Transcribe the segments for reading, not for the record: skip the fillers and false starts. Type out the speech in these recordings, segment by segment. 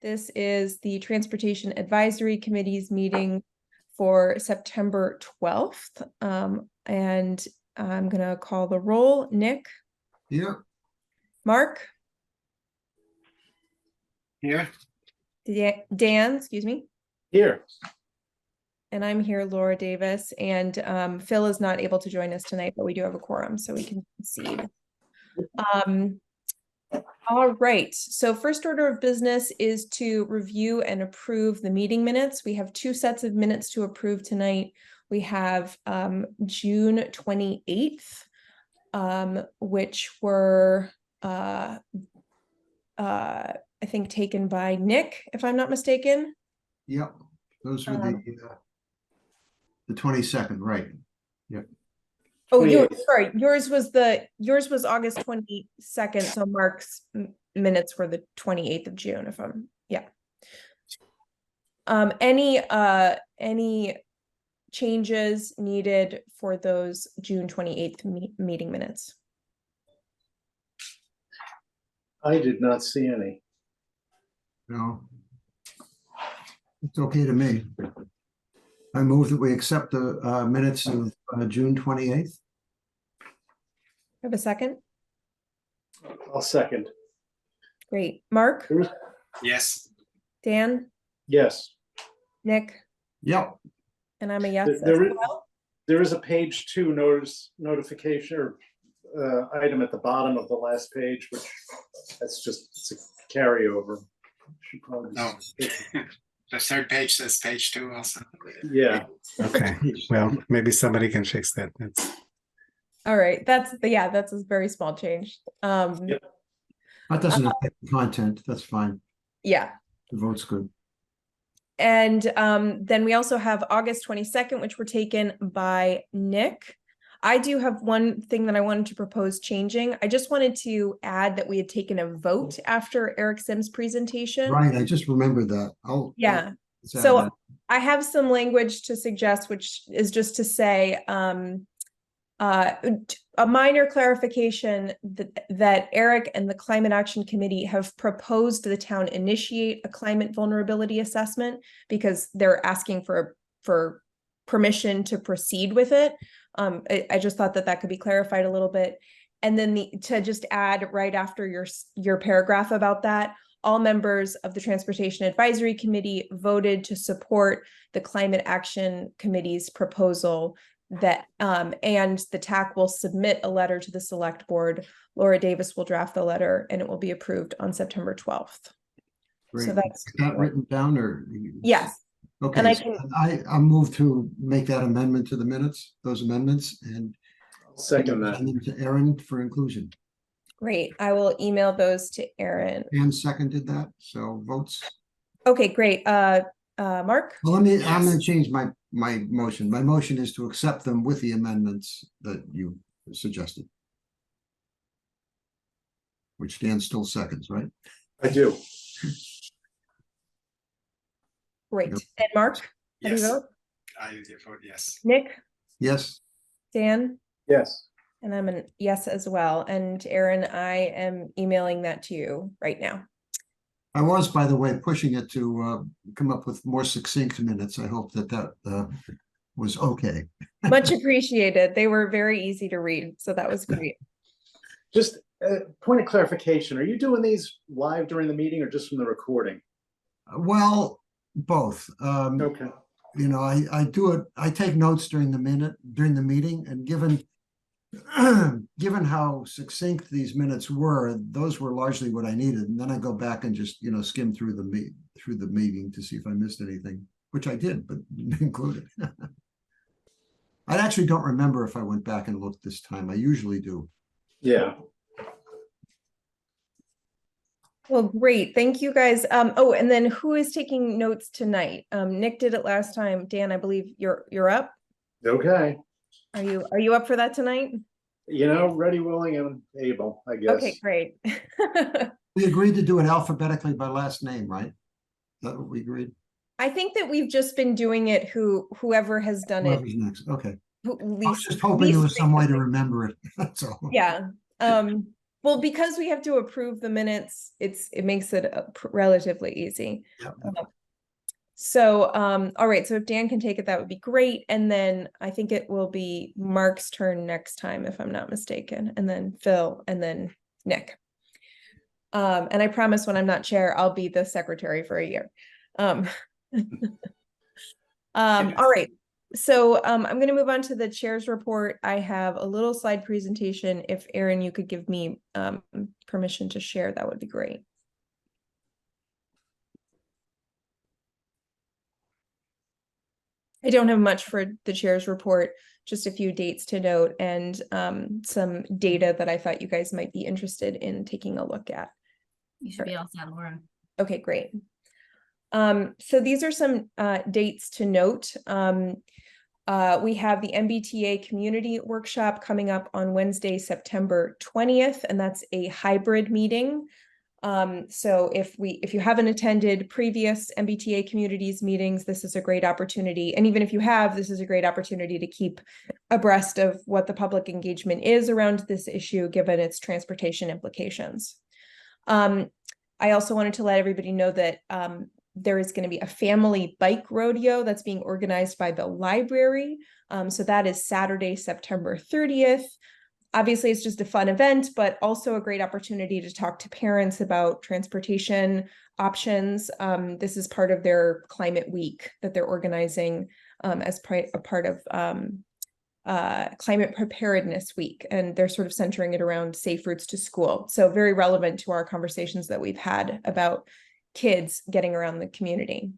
This is the Transportation Advisory Committee's meeting for September 12th. And I'm going to call the roll. Nick? Here. Mark? Here. Dan, excuse me. Here. And I'm here, Laura Davis, and Phil is not able to join us tonight, but we do have a quorum, so we can proceed. All right, so first order of business is to review and approve the meeting minutes. We have two sets of minutes to approve tonight. We have June 28th, which were I think taken by Nick, if I'm not mistaken. Yep, those were the 22nd, right? Yep. Oh, yours was August 22nd, so Mark's minutes were the 28th of June, if I'm, yeah. Any changes needed for those June 28th meeting minutes? I did not see any. No, it's okay to me. I move that we accept the minutes of June 28th. Have a second? I'll second. Great. Mark? Yes. Dan? Yes. Nick? Yep. And I'm a yes as There well. there is a page 2 notification or item at the bottom of the last page, which it's a carryover. Should probably The third page says page 2 also. Yeah. Okay, well, maybe somebody can fix that. All right, that's a very small change. Yep. That doesn't affect the content. That's fine. Yeah. The vote's good. And then we also have August 22nd, which were taken by Nick. I do have one thing that I wanted to propose changing. I just wanted to add that we had taken a vote after Eric Sim's presentation. Right, I just remembered that. Yeah. So I have some language to suggest, which is just to say a minor clarification that Eric and the Climate Action Committee have proposed the town initiate a climate vulnerability assessment because they're asking for permission to proceed with it. I just thought that could be clarified a little bit. And then to just add right after your paragraph about that, all members of the Transportation Advisory Committee voted to support the Climate Action Committee's proposal that and the TAC will submit a letter to the select board. Laura Davis will draft the letter and it will be approved on September 12th. Great. So that's that written down or? Yes. Okay, and I move to make that amendment to the minutes, those amendments, and I'll second that. send them to Aaron for inclusion. Great. I will email those to Aaron. And seconded that, so votes. Okay, great. Mark? Well, I'm gonna change my motion. My motion is to accept them with the amendments that you suggested. Which Dan still seconds, right? I do. Great. Yep. And Mark? How do you Yes. vote? I vote yes. Nick? Yes. Dan? Yes. And I'm a yes as well. And Aaron, I am emailing that to you right now. I was, by the way, pushing it to come up with more succinct minutes. I hope that was okay. Much appreciated. They were very easy to read, so that was great. Just a point of clarification. Are you doing these live during the meeting or just from the recording? Well, both. Okay. You know, I do it. I take notes during the meeting, and given how succinct these minutes were, those were largely what I needed. And then I go back and just skim through the meeting to see if I missed anything, which I did, but included. I actually don't remember if I went back and looked this time. I usually do. Yeah. Well, great. Thank you guys. Oh, and then who is taking notes tonight? Nick did it last time. Dan, I believe you're up. Okay. Are you up for that tonight? Ready, willing, and able, I guess. Okay, great. We agreed to do it alphabetically by last name, right? Is that what we agreed? I think that we've just been doing it whoever has done Whoever's next. Okay. it. I was just hoping there was some way to remember it. That's all. Yeah. Well, because we have to approve the minutes, it makes it relatively easy. Yep. So, all right, so if Dan can take it, that would be great. And then I think it will be Mark's turn next time, if I'm not mistaken, and then Phil, and then Nick. And I promise when I'm not chair, I'll be the secretary for a year. All right. So I'm going to move on to the chair's report. I have a little slide presentation. If Aaron, you could give me permission to share, that would be great. I don't have much for the chair's report, just a few dates to note and some data that I thought you guys might be interested in taking a look at. You should be all set, Laura. Okay, great. So these are some dates to note. We have the MBTA Community Workshop coming up on Wednesday, September 20th, and that's a hybrid meeting. So if you haven't attended previous MBTA communities meetings, this is a great opportunity. And even if you have, this is a great opportunity to keep abreast of what the public engagement is around this issue, given its transportation implications. I also wanted to let everybody know that there is going to be a family bike rodeo that's being organized by the library. So that is Saturday, September 30th. Obviously, it's just a fun event, but also a great opportunity to talk to parents about transportation options. This is part of their climate week that they're organizing as a part of Climate Preparedness Week, and they're sort of centering it around safe routes to school. So very relevant to our conversations that we've had about kids getting around the community.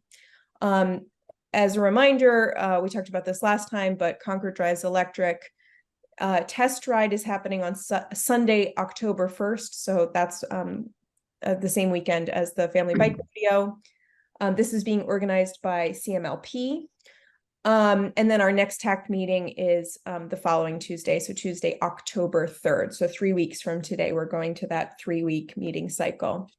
As a reminder, we talked about this last time, but Concord Drives Electric test ride is happening on Sunday, October 1st. So that's the same weekend as the family bike rodeo. This is being organized by CMLP. And then our next TAC meeting is the following Tuesday. So Tuesday, October 3rd. So 3 weeks from today, we're going to that 3-week meeting cycle.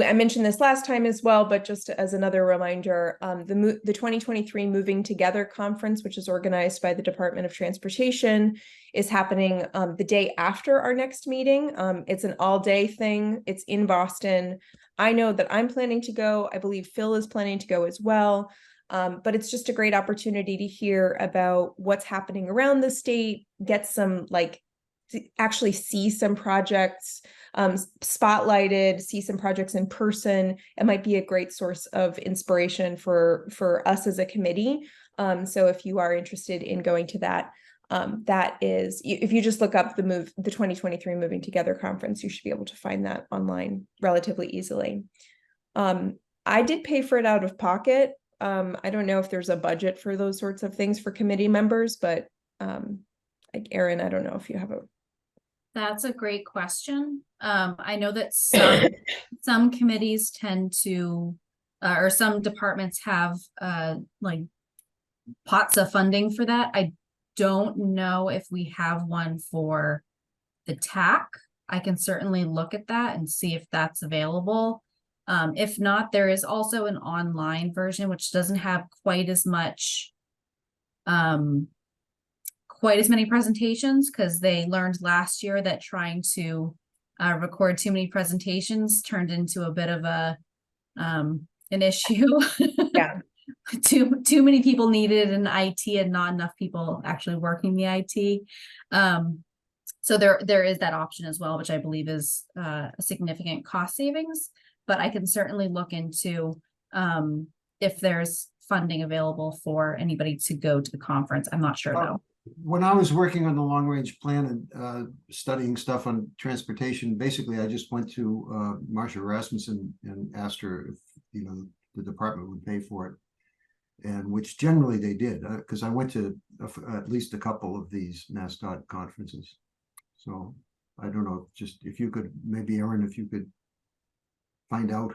I mentioned this last time as well, but just as another reminder, the 2023 Moving Together Conference, which is organized by the Department of Transportation, is happening the day after our next meeting. It's an all-day thing. It's in Boston. I know that I'm planning to go. I believe Phil is planning to go as well. But it's just a great opportunity to hear about what's happening around the state, get some to actually see some projects spotlighted, see some projects in person. It might be a great source of inspiration for us as a committee. So if you are interested in going to that, that is, if you just look up the 2023 Moving Together Conference, you should be able to find that online relatively easily. I did pay for it out of pocket. I don't know if there's a budget for those sorts of things for committee members, but like Erin, I don't know if you have a. That's a great question. I know that some committees tend to, or some departments have like pots of funding for that. I don't know if we have one for the TAC. I can certainly look at that and see if that's available. If not, there is also an online version, which doesn't have quite as much, quite as many presentations, because they learned last year that trying to record too many presentations turned into a bit of a an issue. Yeah. Too many people needed in IT and not enough people actually working the IT. So there is that option as well, which I believe is a significant cost savings. But I can certainly look into if there's funding available for anybody to go to the conference. I'm not sure though. When I was working on the long range plan and studying stuff on transportation, basically I just went to Marcia Rasmussen and asked her if the department would pay for it, and which generally they did, because I went to at least a couple of these MassDOT conferences. So I don't know, just if you could, maybe Erin, if you could find out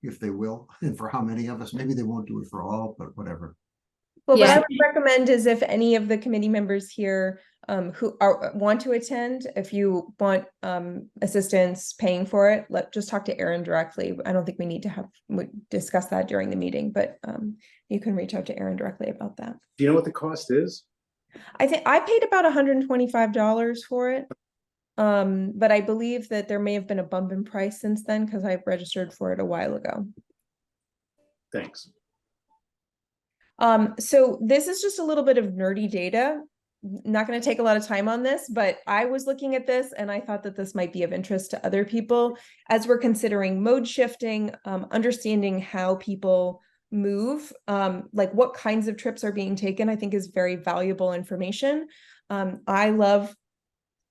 if they will, and for how many of us. Maybe they won't do it for all, but whatever. Well, Yeah. what I would recommend is if any of the committee members here who want to attend, if you want assistance paying for it, just talk to Erin directly. I don't think we need to discuss that during the meeting, but you can reach out to Erin directly about that. Do you know what the cost is? I think I paid about $125 for it. But I believe that there may have been a bump in price since then because I registered for it a while ago. Thanks. So this is just a little bit of nerdy data. Not going to take a lot of time on this, but I was looking at this and I thought that this might be of interest to other people as we're considering mode shifting, understanding how people move, like what kinds of trips are being taken, I think is very valuable information. I love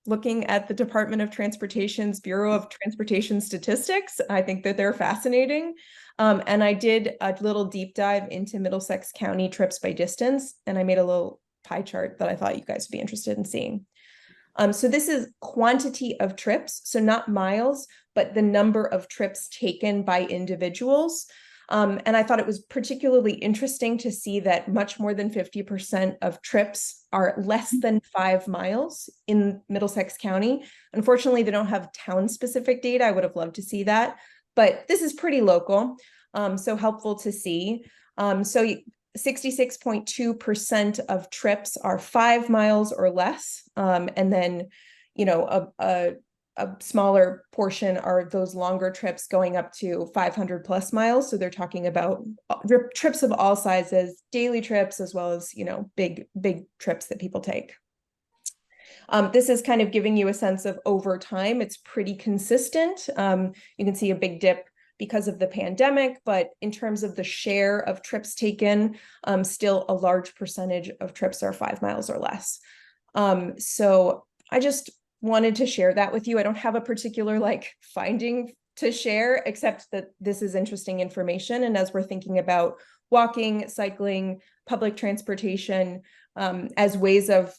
looking at the Department of Transportation's Bureau of Transportation Statistics. I think that they're fascinating. And I did a little deep dive into Middlesex County trips by distance, and I made a little pie chart that I thought you guys would be interested in seeing. So this is quantity of trips, so not miles, but the number of trips taken by individuals. And I thought it was particularly interesting to see that much more than 50% of trips are less than 5 miles in Middlesex County. Unfortunately, they don't have town-specific data. I would have loved to see that, but this is pretty local, so helpful to see. So 66.2% of trips are 5 miles or less, and then, you know, a smaller portion are those longer trips going up to 500 plus miles. So they're talking about trips of all sizes, daily trips, as well as, you know, big trips that people take. This is kind of giving you a sense of over time. It's pretty consistent. You can see a big dip because of the pandemic, but in terms of the share of trips taken, still a large percentage of trips are 5 miles or less. So I just wanted to share that with you. I don't have a particular finding to share, except that this is interesting information. And as we're thinking about walking, cycling, public transportation, as ways of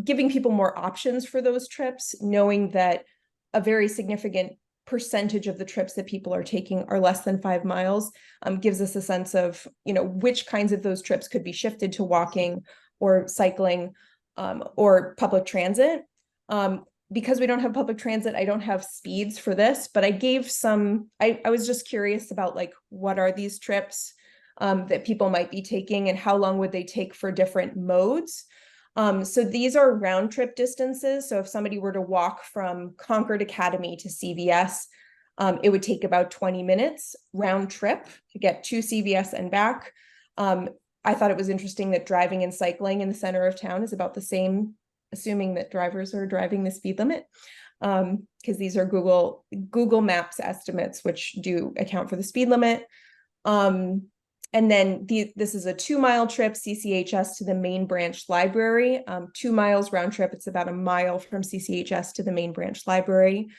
giving people more options for those trips, knowing that a very significant percentage of the trips that people are taking are less than 5 miles, gives us a sense of, you know, which kinds of those trips could be shifted to walking or cycling, or public transit. Because we don't have public transit, I don't have speeds for this, but I gave some, I was just curious about what are these trips that people might be taking and how long would they take for different modes. So these are round trip distances. So if somebody were to walk from Concord Academy to CVS, it would take about 20 minutes round trip to get to CVS and back. I thought it was interesting that driving and cycling in the center of town is about the same, assuming that drivers are driving the speed limit, because these are Google Maps estimates, which do account for the speed limit. And then this is a 2-mile trip, CCHS to the main branch library, 2 miles round trip. It's about a mile from CCHS to the main branch library.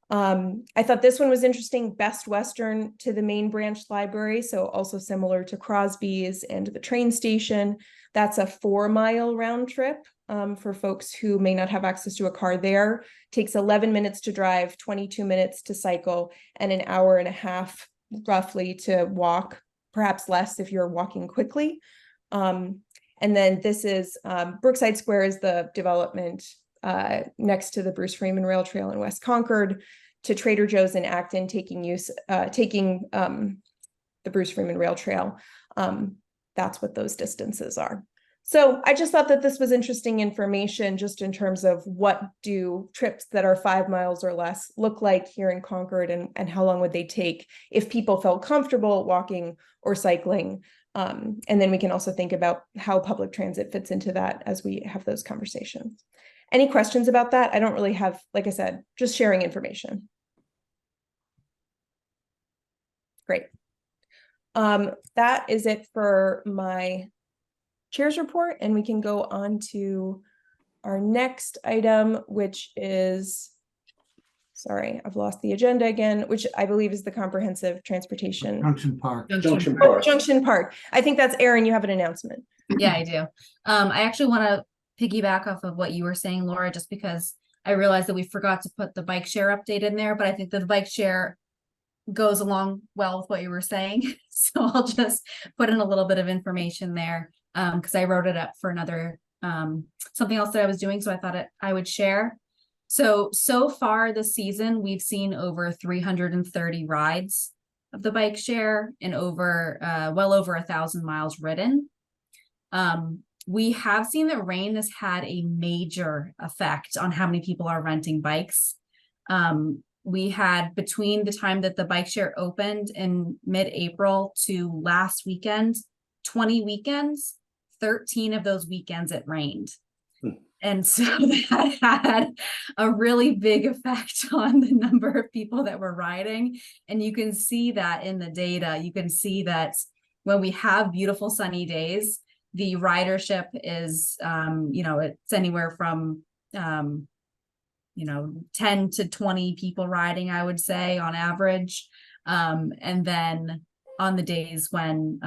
I thought this one was interesting, Best Western to the main branch library. So also similar to Crosby's and the train station. That's a 4-mile round trip for folks who may not have access to a car there. Takes 11 minutes to drive, 22 minutes to cycle, and an hour and a half roughly to walk, perhaps less if you're walking quickly. And then this is Brookside Square is the development next to the Bruce Freeman Rail Trail in West Concord, to Trader Joe's in Acton, taking the Bruce Freeman Rail Trail. That's what those distances are. So I just thought that this was interesting information just in terms of what do trips that are 5 miles or less look like here in Concord, and how long would they take if people felt comfortable walking or cycling. And then we can also think about how public transit fits into that as we have those conversations. Any questions about that? I don't really have, like I said, just sharing information. Great. That is it for my chair's report, and we can go on to our next item, which is, sorry, I've lost the agenda again, which I believe is the comprehensive transportation. Junction Park. Junction Oh, Park. Junction Park. I think that's Erin, you have an announcement. Yeah, I do. I actually want to piggyback off of what you were saying, Laura, just because I realized that we forgot to put the bike share update in there, but I think that the bike share goes along well with what you were saying. So I'll just put in a little bit of information there, because I wrote it up for another something else that I was doing, so I thought I would share. So far this season, we've seen over 330 rides of the bike share and over well over 1,000 miles ridden. we have seen that rain has had a major effect on how many people are renting bikes. We had, between the time that the bike share opened in mid-April to last weekend, 20 weekends, 13 of those weekends it rained. And so that had a really big effect on the number of people that were riding. And you can see that in the data. You can see that when we have beautiful sunny days, the ridership is, it's anywhere from, 10 to 20 people riding, I would say, on average. And then on the days when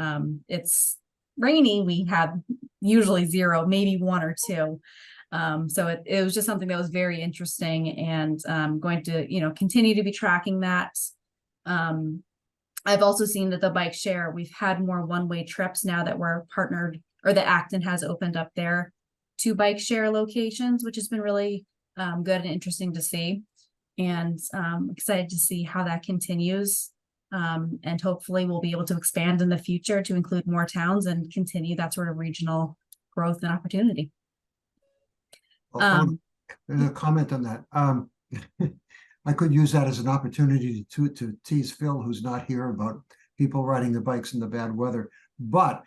it's rainy, we have usually 0, maybe 1 or 2. So it was just something that was very interesting, and going to, continue to be tracking that. I've also seen that the bike share, we've had more one-way trips now that we're partnered, or that Acton has opened up their 2 bike share locations, which has been really good and interesting to see. And excited to see how that continues. And hopefully we'll be able to expand in the future to include more towns and continue that sort of regional growth and opportunity. A comment on that. I could use that as an opportunity to tease Phil, who's not here, about people riding their bikes in the bad weather. But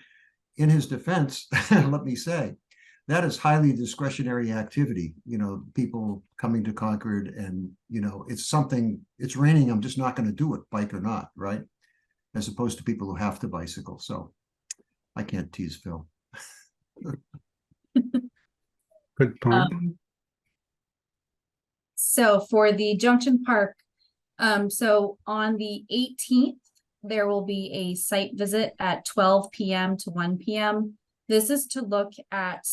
in his defense, let me say, that is highly discretionary activity. People coming to Concord, and it's something, it's raining, I'm just not going to do it, bike or not, right? As opposed to people who have to bicycle. So I can't tease Phil. Good point. So for the Junction Park, so on the 18th, there will be a site visit at 12 p.m. to 1 p.m. This is to look at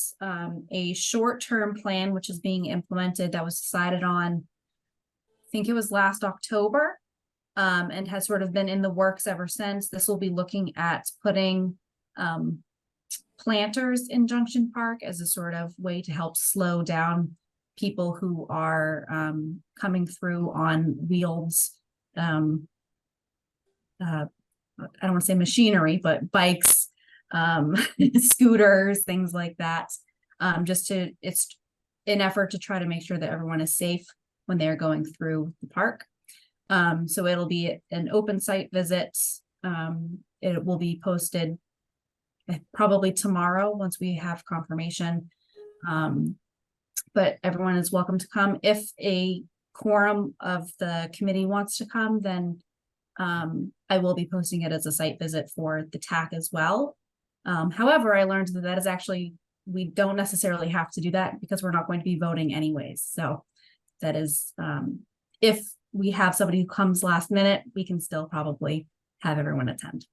a short-term plan, which is being implemented, that was decided on, I think it was last October, and has sort of been in the works ever since. This will be looking at putting planters in Junction Park as a sort of way to help slow down people who are coming through on wheels. I don't want to say machinery, but bikes, scooters, things like that. It's an effort to try to make sure that everyone is safe when they're going through the park. So it'll be an open site visit. It will be posted probably tomorrow once we have confirmation. But everyone is welcome to come. If a quorum of the committee wants to come, then I will be posting it as a site visit for the TAC as well. However, I learned that is actually, we don't necessarily have to do that because we're not going to be voting anyways. So that is, if we have somebody who comes last minute, we can still probably have everyone attend.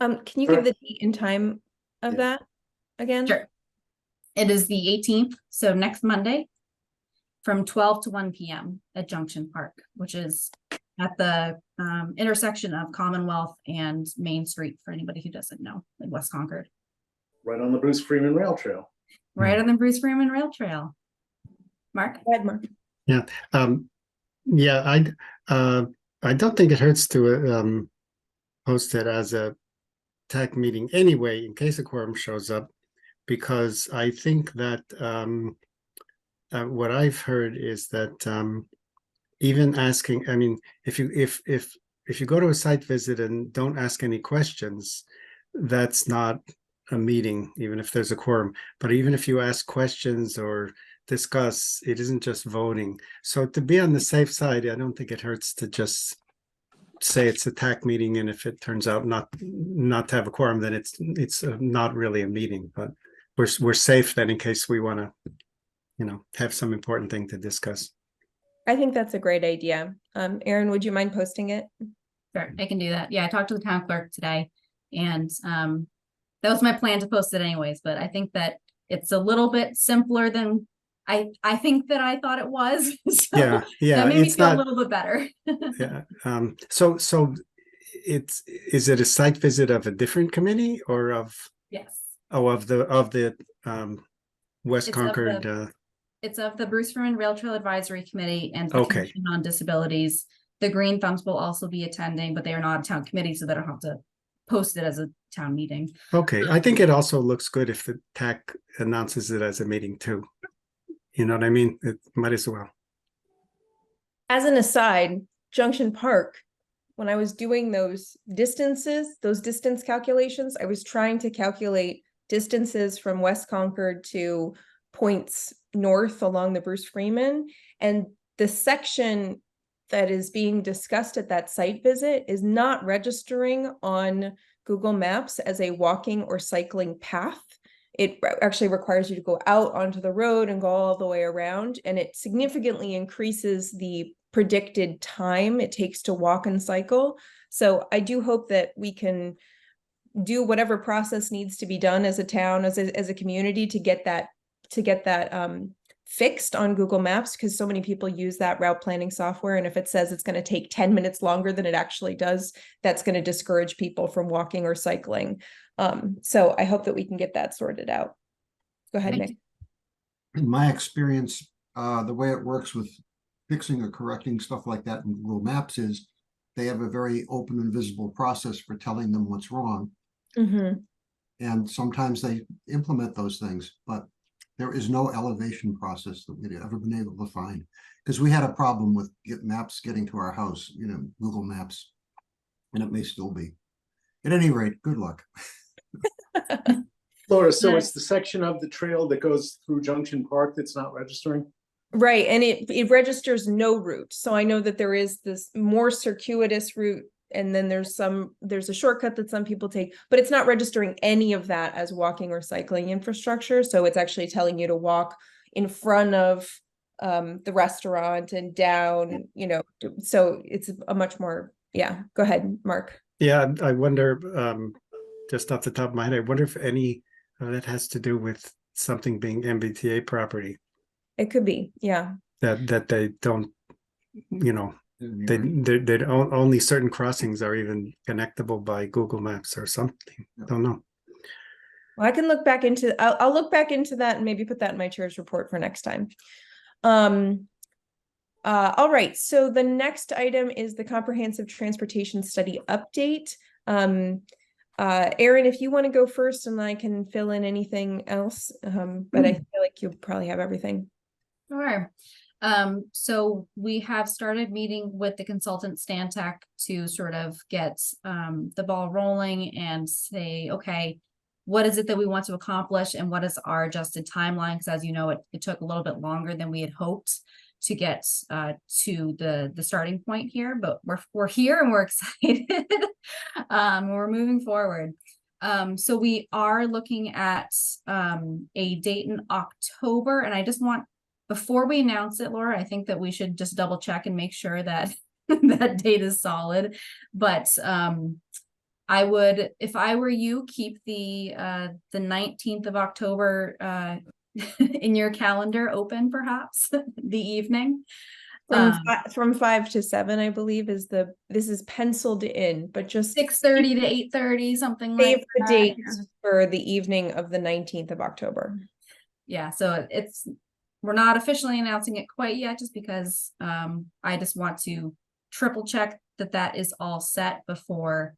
Can you give the date and time of that again? Sure. It is the 18th, so next Monday, from 12 to 1 p.m. at Junction Park, which is at the intersection of Commonwealth and Main Street, for anybody who doesn't know, in West Concord. Right on the Bruce Freeman Rail Trail. Right on the Bruce Freeman Rail Trail. Mark? Go ahead, Mark. I don't think it hurts to post it as a TAC meeting anyway, in case a quorum shows up, because I think that what I've heard is that even asking, I mean, if you go to a site visit and don't ask any questions, that's not a meeting, even if there's a quorum. But even if you ask questions or discuss, it isn't just voting. So to be on the safe side, I don't think it hurts to just say it's a TAC meeting, and if it turns out not to have a quorum, then it's not really a meeting. But we're safe then in case we want to, have some important thing to discuss. I think that's a great idea. Erin, would you mind posting it? Sure, I can do that. Yeah, I talked to the town clerk today, and that was my plan to post it anyways, but I think that it's a little bit simpler than I think that I thought it was. So yeah, that made me it's feel not a little bit better. yeah. So is it a site visit of a different committee or of Yes. of the West It's of Concord? It's of the Bruce Freeman Rail Trail Advisory Committee and the Okay. Commission on Disabilities. The Green Thumbs will also be attending, but they are not a town committee, so they don't have to post it as a town meeting. Okay, I think it also looks good if the TAC announces it as a meeting too. You know what I mean? It might as well. As an aside, Junction Park, when I was doing those distances, those distance calculations, I was trying to calculate distances from West Concord to points north along the Bruce Freeman. And the section that is being discussed at that site visit is not registering on Google Maps as a walking or cycling path. It actually requires you to go out onto the road and go all the way around, and it significantly increases the predicted time it takes to walk and cycle. So I do hope that we can do whatever process needs to be done as a town, as a community, to get that fixed on Google Maps, because so many people use that route planning software, and if it says it's going to take 10 minutes longer than it actually does, that's going to discourage people from walking or cycling. So I hope that we can get that sorted out. Go ahead, Nick. In my experience, the way it works with fixing or correcting stuff like that in Google Maps is they have a very open and visible process for telling them what's wrong. Mm-hmm. And sometimes they implement those things, but there is no elevation process that we've ever been able to find. Because we had a problem with maps getting to our house, Google Maps, and it may still be. At any rate, good luck. Laura, so it's the section of the trail that goes through Junction Park that's not registering? Right, and it registers no route. So I know that there is this more circuitous route, and then there's a shortcut that some people take, but it's not registering any of that as walking or cycling infrastructure. So it's actually telling you to walk in front of the restaurant and down, so it's a much more, yeah. Go ahead, Mark. Yeah, I wonder, just off the top of my head, I wonder if any of that has to do with something being MBTA property. It could be, yeah. That they don't, they only certain crossings are even connectable by Google Maps or something. Yeah. Don't know. Well, I can look back into, I'll look back into that and maybe put that in my chair's report for next time. All right, so the next item is the comprehensive transportation study update. Erin, if you want to go first, and I can fill in anything else, but I feel like you'll probably have everything. Sure. So we have started meeting with the consultant Stantec to sort of get the ball rolling and say, okay, what is it that we want to accomplish and what is our adjusted timeline? Because as you know, it took a little bit longer than we had hoped to get to the starting point here, but we're here and we're excited. We're moving forward. So we are looking at a date in October, and I just want, before we announce it, Laura, I think that we should just double check and make sure that that date is solid. But I would, if I were you, keep the 19th of October in your calendar open, perhaps the evening. From 5 to 7, I believe, this is penciled in, but just 6:30 to 8:30, something save like the that. dates for the evening of the 19th of October. Yeah, so we're not officially announcing it quite yet, just because I just want to triple check that is all set before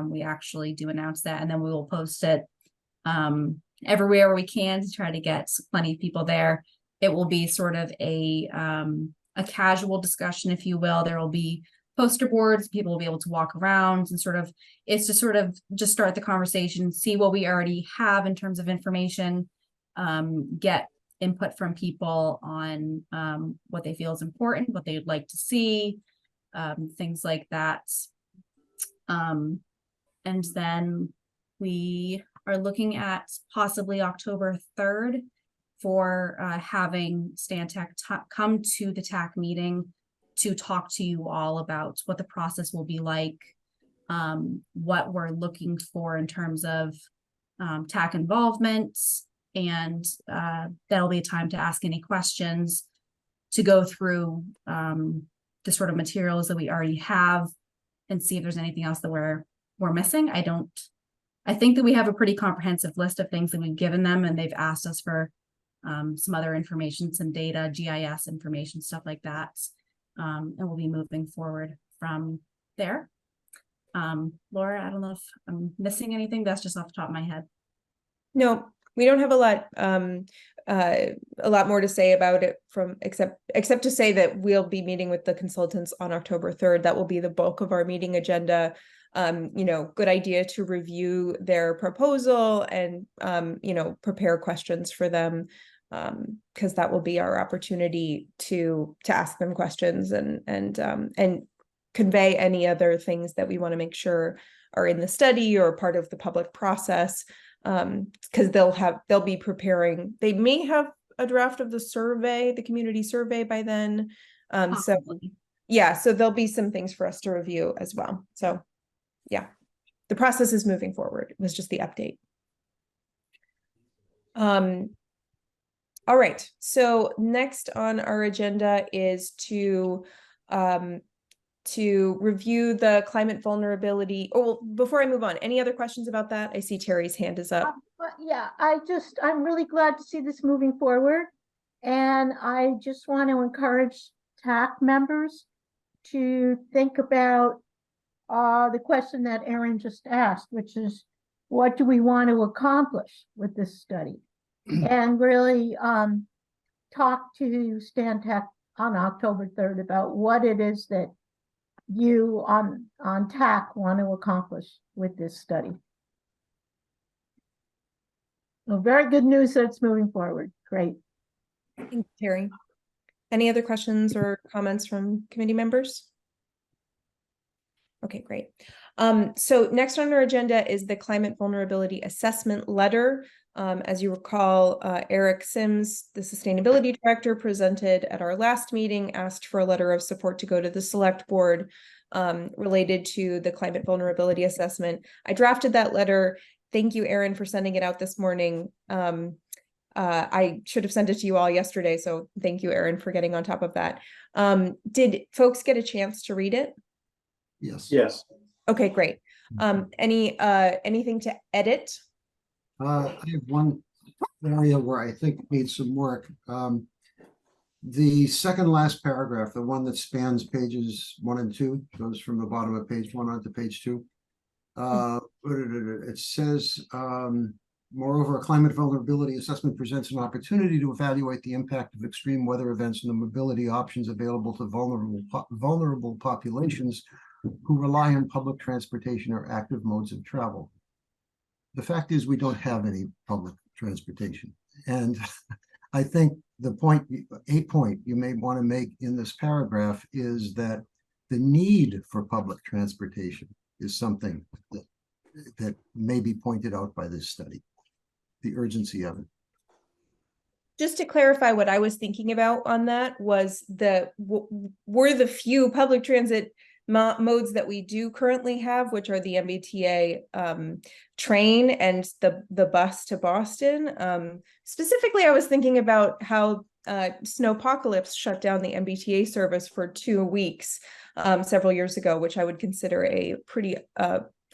we actually do announce that, and then we will post it everywhere we can to try to get plenty of people there. It will be sort of a casual discussion, if you will. There will be poster boards, people will be able to walk around, and it's to sort of just start the conversation, see what we already have in terms of information, get input from people on what they feel is important, what they'd like to see, things like that. And then we are looking at possibly October 3rd for having Stantec come to the TAC meeting to talk to you all about what the process will be like, what we're looking for in terms of TAC involvement, and that'll be a time to ask any questions, to go through the sort of materials that we already have and see if there's anything else that we're missing. I think that we have a pretty comprehensive list of things that we've given them, and they've asked us for some other information, some data, GIS information, stuff like that. And we'll be moving forward from there. Laura, I don't know if I'm missing anything. That's just off the top of my head. No, we don't have a lot more to say about it from except to say that we'll be meeting with the consultants on October 3rd. That will be the bulk of our meeting agenda. You know, good idea to review their proposal and you know, prepare questions for them, because that will be our opportunity to ask them questions and convey any other things that we want to make sure are in the study or part of the public process. Because they'll be preparing, they may have a draft of the survey, the community survey by then. So Possibly. yeah, so there'll be some things for us to review as well. So yeah, the process is moving forward. It was just the update. All right, so next on our agenda is to review the climate vulnerability. Oh, well, before I move on, any other questions about that? I see Terry's hand is up. But yeah, I'm really glad to see this moving forward. And I just want to encourage TAC members to think about the question that Erin just asked, which is, what do we want to accomplish with this study? And really talk to Stan Tech on October 3rd about what it is that you on TAC want to accomplish with this study. Well, very good news that it's moving forward. Great. Thank you, Terry. Any other questions or comments from committee members? Okay, great. So next on our agenda is the climate vulnerability assessment letter. As you recall, Eric Sims, the sustainability director, presented at our last meeting, asked for a letter of support to go to the select board related to the climate vulnerability assessment. I drafted that letter. Thank you, Erin, for sending it out this morning. I should have sent it to you all yesterday, so thank you, Erin, for getting on top of that. Did folks get a chance to read it? Yes. Yes. Okay, great. Anything to edit? I have one area where I think needs some work. The second last paragraph, the one that spans pages 1 and 2, goes from the bottom of page 1 onto page 2. It says, moreover, a climate vulnerability assessment presents an opportunity to evaluate the impact of extreme weather events and the mobility options available to vulnerable populations who rely on public transportation or active modes of travel. The fact is, we don't have any public transportation. And I think a point you may want to make in this paragraph is that the need for public transportation is something that may be pointed out by this study, the urgency of it. Just to clarify, what I was thinking about on that was were the few public transit modes that we do currently have, which are the MBTA train and the bus to Boston. Specifically, I was thinking about how Snowpocalypse shut down the MBTA service for 2 weeks several years ago, which I would consider a pretty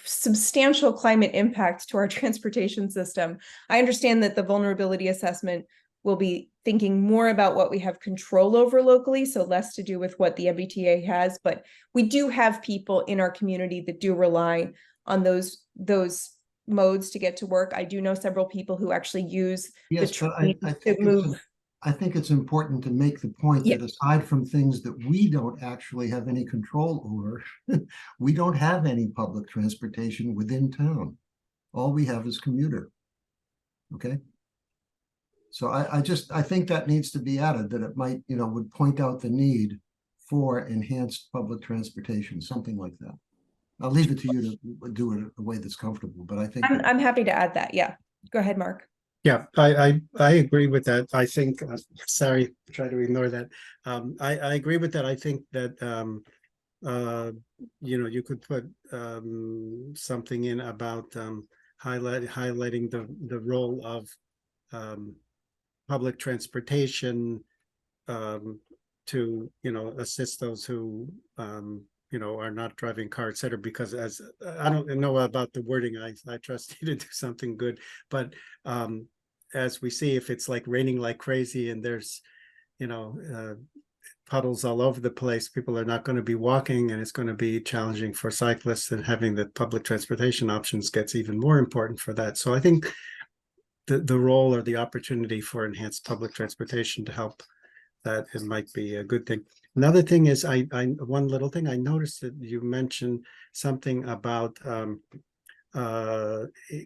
substantial climate impact to our transportation system. I understand that the vulnerability assessment will be thinking more about what we have control over locally, so less to do with what the MBTA has, but we do have people in our community that do rely on those modes to get to work. I do know several people who actually use the train to move. I think it's important to make the point that aside from things that we don't actually have any control over, we don't have any public transportation within town. All we have is commuter. Okay. So I think that needs to be added, that it might, would point out the need for enhanced public transportation, something like that. I'll leave it to you to do it a way that's comfortable, but I think I'm happy to add that. Yeah, go ahead, Mark. Yeah, I agree with that. I think, sorry, try to ignore that. I agree with that. I think that, you could put something in about highlighting the role of public transportation to, assist those who, are not driving cars, et cetera, because as I don't know about the wording, I trust you to do something good, but as we see, if it's like raining like crazy and there's, puddles all over the place. People are not going to be walking, and it's going to be challenging for cyclists, and having the public transportation options gets even more important for that. So I think the role or the opportunity for enhanced public transportation to help that, it might be a good thing. Another thing is, one little thing, I noticed that you mentioned something about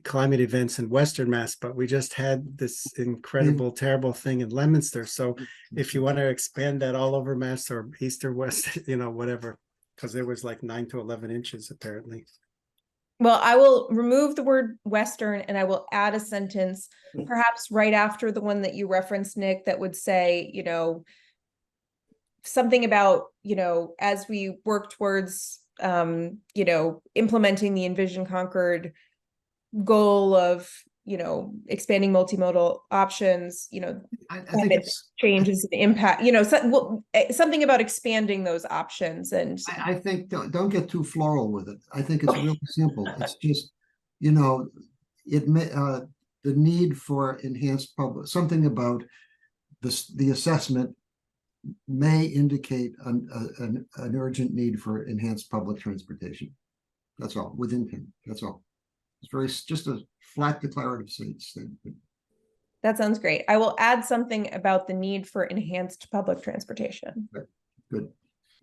climate events in Western Mass, but we just had this incredible, terrible thing in Leominster. So if you want to expand that all over Mass or East or West, whatever, because there was like 9 to 11 inches apparently. Well, I will remove the word Western and I will add a sentence, perhaps right after the one that you referenced, Nick, that would say, something about, as we work towards, implementing the Envision Concord goal of, expanding multimodal options, I think climate it's, change is an impact, something about expanding those options. And I think don't get too floral with it. I think it's really simple. It's just, it may, the need for enhanced public, something about the assessment may indicate an urgent need for enhanced public transportation. That's all, within PIN. That's all. It's just a flat declarative statement. that sounds great. I will add something about the need for enhanced public transportation. Good.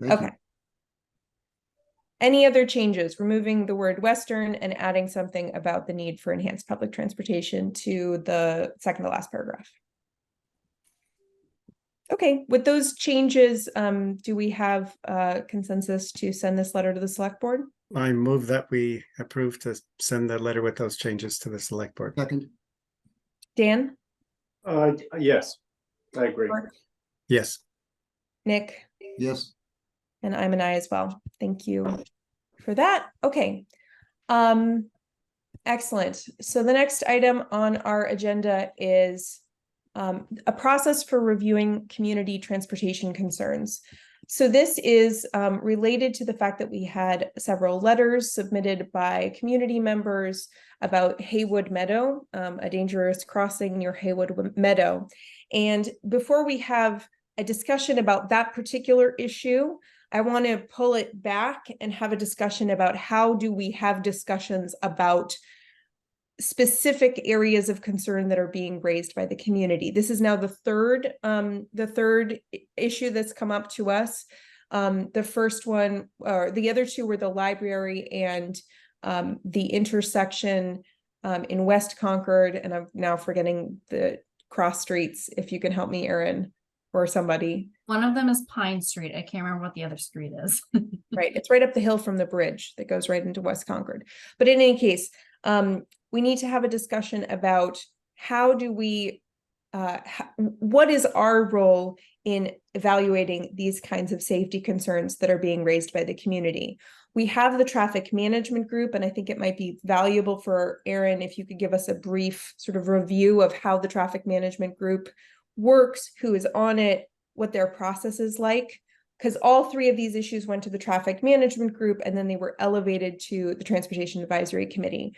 Thank you. Okay. Any other changes? Removing the word Western and adding something about the need for enhanced public transportation to the second to last paragraph. Okay, with those changes, do we have consensus to send this letter to the select board? I move that we approve to send the letter with those changes to the select board. Second. Dan? Yes, I agree. Mark? Yes. Nick? Yes. And I'm an I as well. Thank you for that. Okay. Excellent. So the next item on our agenda is a process for reviewing community transportation concerns. So this is related to the fact that we had several letters submitted by community members about Haywood Meadow, a dangerous crossing near Haywood Meadow. And before we have a discussion about that particular issue, I want to pull it back and have a discussion about how do we have discussions about specific areas of concern that are being raised by the community. This is now the third issue that's come up to us. The first one, or the other two, were the library and the intersection in West Concord, and I'm now forgetting the cross streets. If you can help me, Erin, or somebody. One of them is Pine Street. I can't remember what the other street is. Right, it's right up the hill from the bridge that goes right into West Concord. But in any case, we need to have a discussion about how do we, what is our role in evaluating these kinds of safety concerns that are being raised by the community. We have the traffic management group, and I think it might be valuable for Erin if you could give us a brief sort of review of how the traffic management group works, who is on it, what their process is like. Because all three of these issues went to the traffic management group, and then they were elevated to the Transportation Advisory Committee.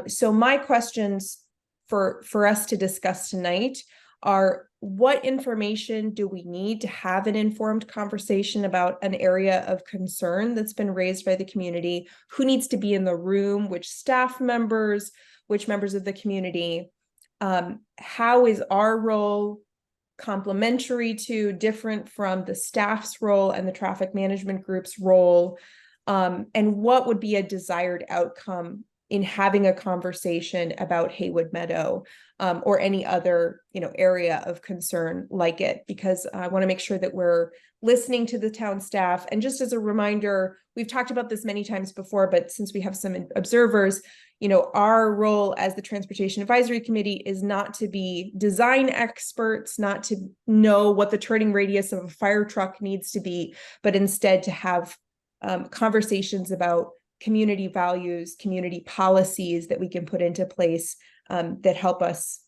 So my questions for us to discuss tonight are, what information do we need to have an informed conversation about an area of concern that's been raised by the community? Who needs to be in the room? Which staff members? Which members of the community? How is our role complementary to, different from the staff's role and the traffic management group's role? And what would be a desired outcome in having a conversation about Haywood Meadow, or any other, area of concern like it? Because I want to make sure that we're listening to the town staff. And just as a reminder, we've talked about this many times before, but since we have some observers, our role as the Transportation Advisory Committee is not to be design experts, not to know what the turning radius of a fire truck needs to be, but instead to have conversations about community values, community policies that we can put into place that help us,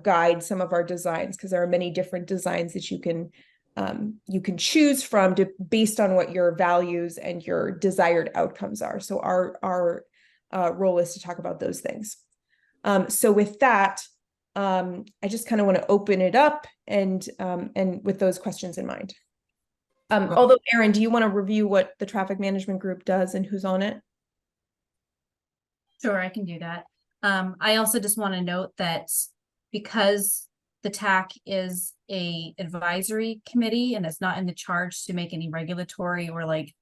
guide some of our designs, because there are many different designs that you can choose from based on what your values and your desired outcomes are. So our role is to talk about those things. So with that, I just kind of want to open it up and with those questions in mind. Although, Aaron, do you want to review what the traffic management group does and who's on it? Sure, I can do that. I also just want to note that because the TAC is a advisory committee and it's not in the charge to make any regulatory or like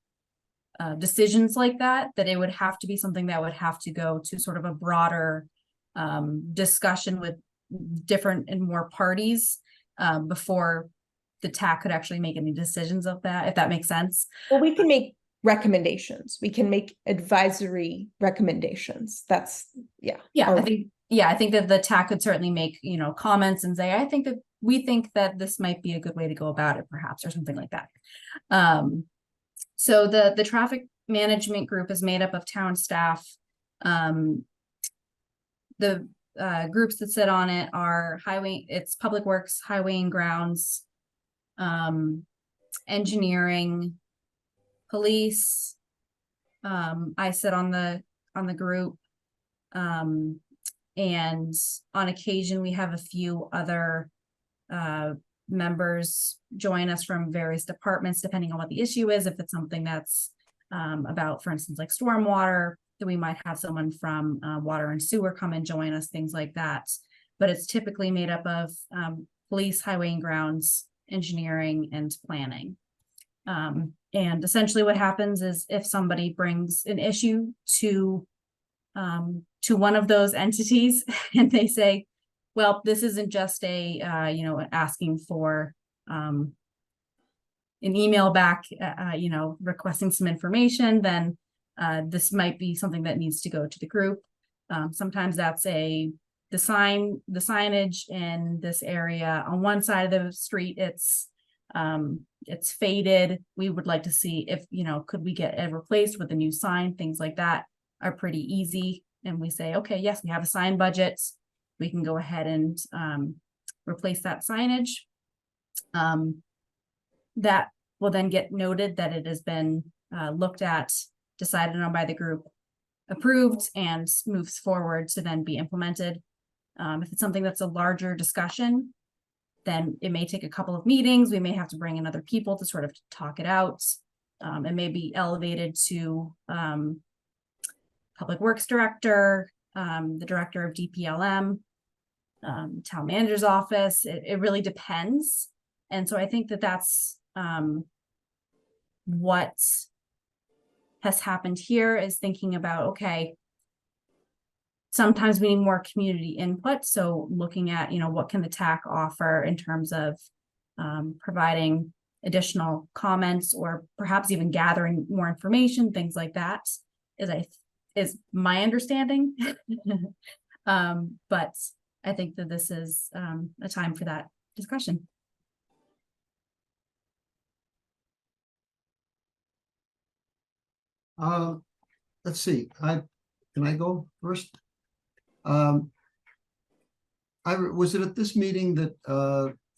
decisions like that, that it would have to be something that would have to go to sort of a broader discussion with different and more parties before the TAC could actually make any decisions of that, if that makes sense. Well, we can make recommendations. We can make advisory recommendations. That's, yeah. Yeah, Or- I think that the TAC could certainly make, you know, comments and say, I think that we think that this might be a good way to go about it, perhaps, or something like that. So the traffic management group is made up of town staff. The groups that sit on it are it's Public Works, Highway and Grounds, engineering, police. I sit on the group. And on occasion, we have a few other members join us from various departments, depending on what the issue is. If it's something that's about, for instance, like stormwater, then we might have someone from water and sewer come and join us, things like that. But it's typically made up of police, highway and grounds, engineering, and planning. And essentially what happens is if somebody brings an issue to one of those entities and they say, well, this isn't just a, asking for an email back, requesting some information, then this might be something that needs to go to the group. Sometimes that's the signage in this area on one side of the street, it's faded. We would like to see if, could we get it replaced with a new sign, things like that are pretty easy. And we say, okay, yes, we have a sign budget. We can go ahead and replace that signage. That will then get noted that it has been looked at, decided on by the group, approved, and moves forward to then be implemented. If it's something that's a larger discussion, then it may take a couple of meetings. We may have to bring in other people to sort of talk it out. It may be elevated to Public Works Director, the Director of DPLM, Town Manager's Office. It really depends. And so I think that that's what has happened here, is thinking about, okay, sometimes we need more community input. So looking at, what can the TAC offer in terms of providing additional comments, or perhaps even gathering more information, things like that, is my understanding. But I think that this is a time for that discussion. Let's see, can I go first? Was it at this meeting that,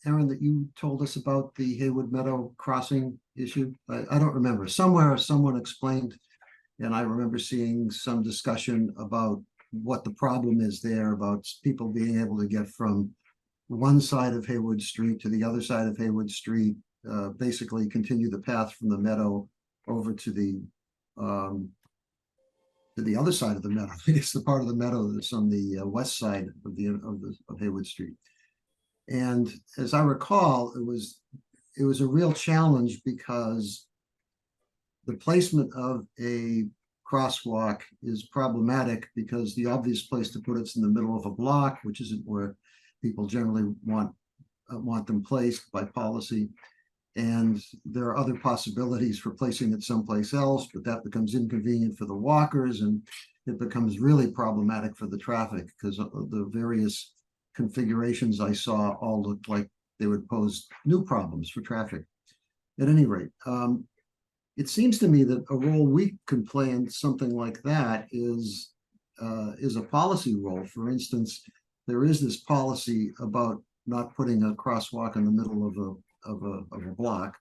Aaron, that you told us about the Haywood Meadow crossing issue? I don't remember. Somewhere someone explained, and I remember seeing some discussion about what the problem is there, about people being able to get from one side of Haywood Street to the other side of Haywood Street, basically continue the path from the meadow over to the other side of the meadow. It's the part of the meadow that's on the west side of Haywood Street. And as I recall, it was a real challenge because the placement of a crosswalk is problematic, because the obvious place to put it's in the middle of a block, which isn't where people generally want them placed by policy. And there are other possibilities for placing it someplace else, but that becomes inconvenient for the walkers, and it becomes really problematic for the traffic, because the various configurations I saw all looked like they would pose new problems for traffic. At any rate, it seems to me that a role we can play in something like that is a policy role. For instance, there is this policy about not putting a crosswalk in the middle of a block,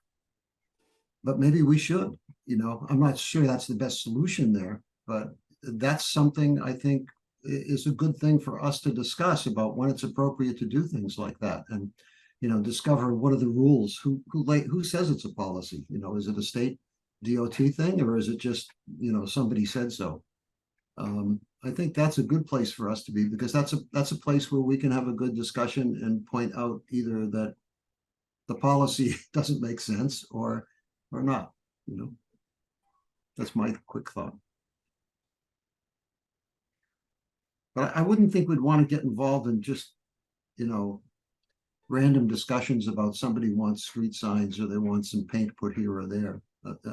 but maybe we should. I'm not sure that's the best solution there, but that's something I think is a good thing for us to discuss about when it's appropriate to do things like that. And discover what are the rules, who says it's a policy, is it a state DOT thing, or is it just, somebody said so? I think that's a good place for us to be, because that's a place where we can have a good discussion and point out either that the policy doesn't make sense or not, That's my quick thought. But I wouldn't think we'd want to get involved in just, random discussions about somebody wants street signs or they want some paint put here or there,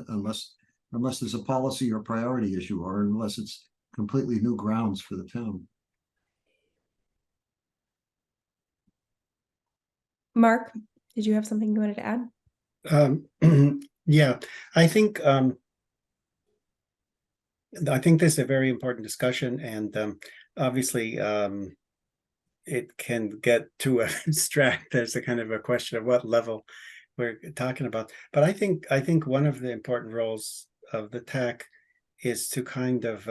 unless there's a policy or priority issue, or unless it's completely new grounds for the town. Mark, did you have something you wanted to add? Yeah, I think this is a very important discussion, and obviously it can get too abstract. There's a kind of a question of what level we're talking about. But I think one of the important roles of the TAC is to kind of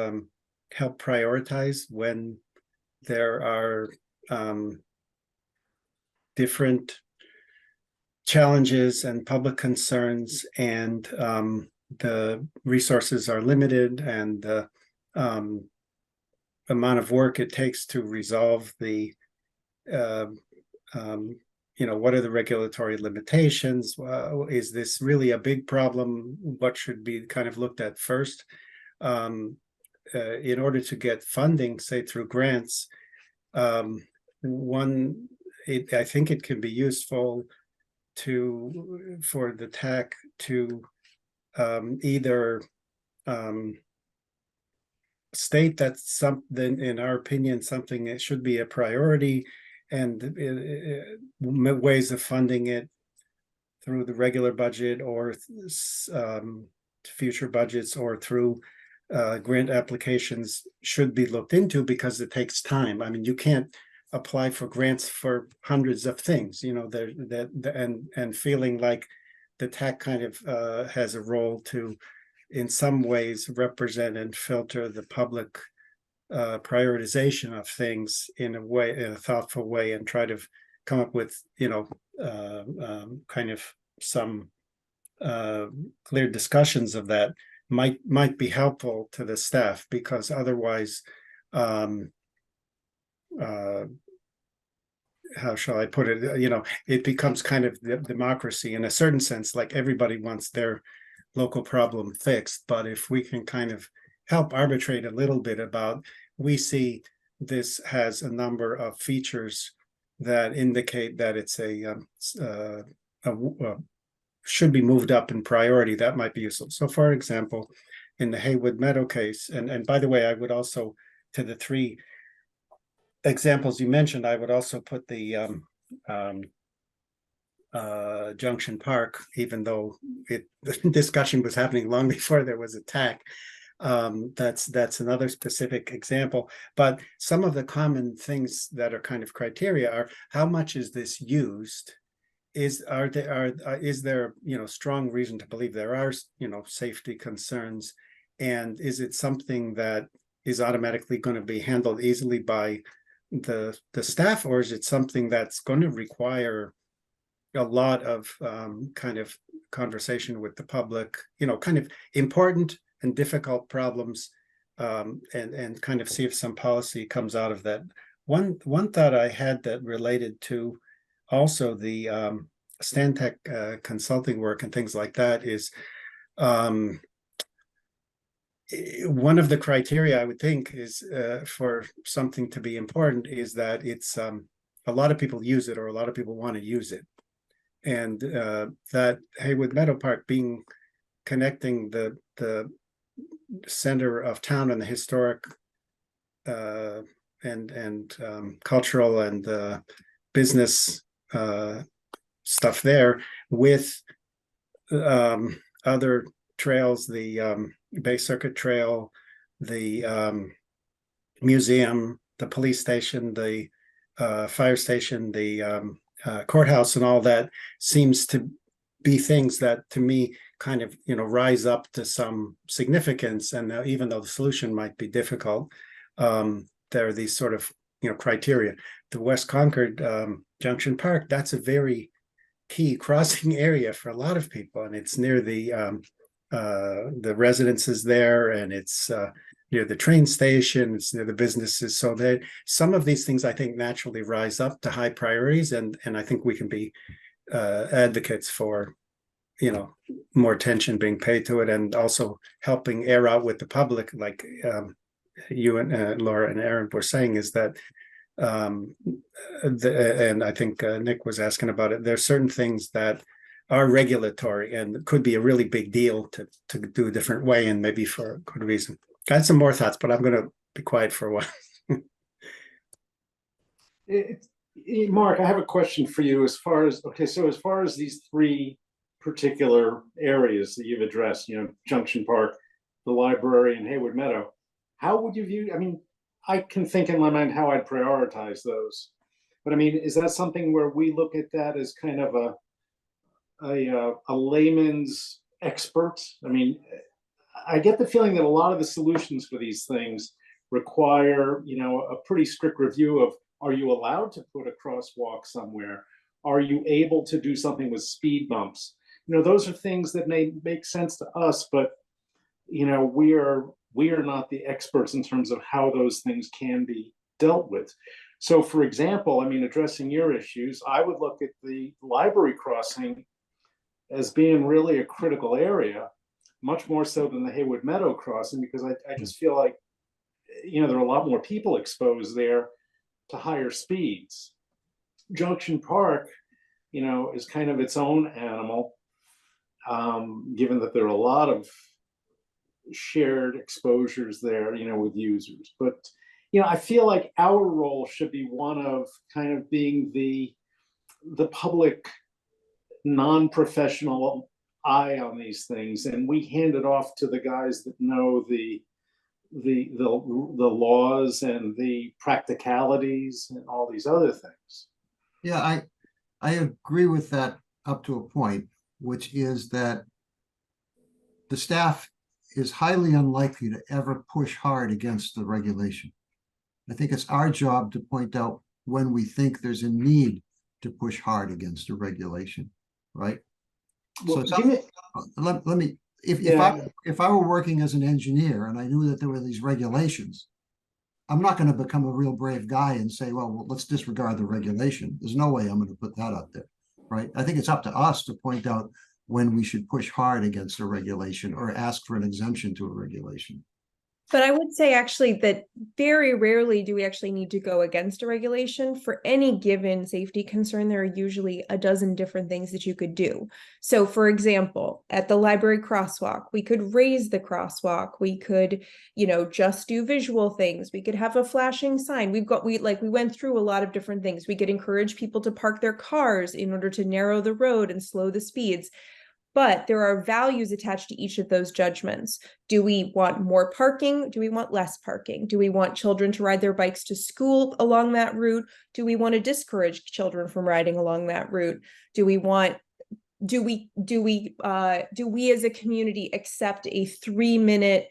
help prioritize when there are different challenges and public concerns, and the resources are limited, and the amount of work it takes to resolve the what are the regulatory limitations? Is this really a big problem? What should be kind of looked at first? In order to get funding, say through grants, I think it can be useful for the TAC to either state that something, in our opinion, something that should be a priority, and ways of funding it through the regular budget or future budgets or through grant applications should be looked into, because it takes time. I mean, you can't apply for grants for hundreds of things, and feeling like the TAC kind of has a role to, in some ways, represent and filter the public prioritization of things in a thoughtful way, and try to come up with, kind of some clear discussions of that might be helpful to the staff, because otherwise, how shall I put it? It becomes kind of the democracy in a certain sense, like everybody wants their local problem fixed. But if we can kind of help arbitrate a little bit about, we see this has a number of features that indicate that it's should be moved up in priority, that might be useful. So for example, in the Haywood Meadow case, and by the way, I would also, to the three examples you mentioned, I would also put the Junction Park, even though the discussion was happening long before there was a TAC. That's another specific example. But some of the common things that are kind of criteria are, how much is this used? Is there strong reason to believe there are safety concerns, and is it something that is automatically going to be handled easily by the staff, or is it something that's going to require a lot of kind of conversation with the public, kind of important and difficult problems, and kind of see if some policy comes out of that. One thought I had that related to also the Stantec consulting work and things like that is, one of the criteria I would think is for something to be important is that it's a lot of people use it, or a lot of people want to use it, and that Haywood Meadow Park being connecting the center of town and the historic and cultural and business stuff there with other trails, the Bay Circuit Trail, the museum, the police station, the fire station, the courthouse, and all that seems to be things that, to me, kind of rise up to some significance. And even though the solution might be difficult, there are these sort of criteria. The West Concord Junction Park, that's a very key crossing area for a lot of people, and it's near the residences there, and it's near the train station, it's near the businesses. So that some of these things I think naturally rise up to high priorities, and I think we can be advocates for, you know, more attention being paid to it, and also helping air out with the public, like you and Laura and Aaron were saying, is that and I think Nick was asking about it, there's certain things that are regulatory and could be a really big deal to do a different way, and maybe for a good reason. I had some more thoughts, but I'm going to be quiet for a while. Mark, I have a question for you as far as, okay, so as far as these three particular areas that you've addressed, you know, Junction Park, the library, and Haywood Meadow, how would you view, I mean, I can think in my mind how I'd prioritize those. But I mean, is that something where we look at that as kind of a layman's expert? I mean, I get the feeling that a lot of the solutions for these things require, you know, a pretty strict review of, are you allowed to put a crosswalk somewhere? Are you able to do something with speed bumps? You know, those are things that may make sense to us, but, you know, we are not the experts in terms of how those things can be dealt with. So for example, I mean, addressing your issues, I would look at the library crossing as being really a critical area, much more so than the Haywood Meadow crossing, because I just feel like, you know, there are a lot more people exposed there to higher speeds. Junction Park, you know, is kind of its own animal, given that there are a lot of shared exposures there, you know, with users. But, you know, I feel like our role should be one of kind of being the public non-professional eye on these things, and we hand it off to the guys that know the laws and the practicalities and all these other things. Yeah, I agree with that up to a point, which is that the staff is highly unlikely to ever push hard against the regulation. I think it's our job to point out when we think there's a need to push hard against a regulation, right? Well, So let me, if I were working as an engineer and I knew that there were these regulations, I'm not going to become a real brave guy and say, well, let's disregard the regulation. There's no way I'm going to put that out there, right? I think it's up to us to point out when we should push hard against a regulation or ask for an exemption to a regulation. But I would say actually that very rarely do we actually need to go against a regulation. For any given safety concern, there are usually a dozen different things that you could do. So for example, at the library crosswalk, we could raise the crosswalk. We could, you know, just do visual things. We could have a flashing sign. We went through a lot of different things. We could encourage people to park their cars in order to narrow the road and slow the speeds. But there are values attached to each of those judgments. Do we want more parking? Do we want less parking? Do we want children to ride their bikes to school along that route? Do we want to discourage children from riding along that route? Do we as a community accept a 3-minute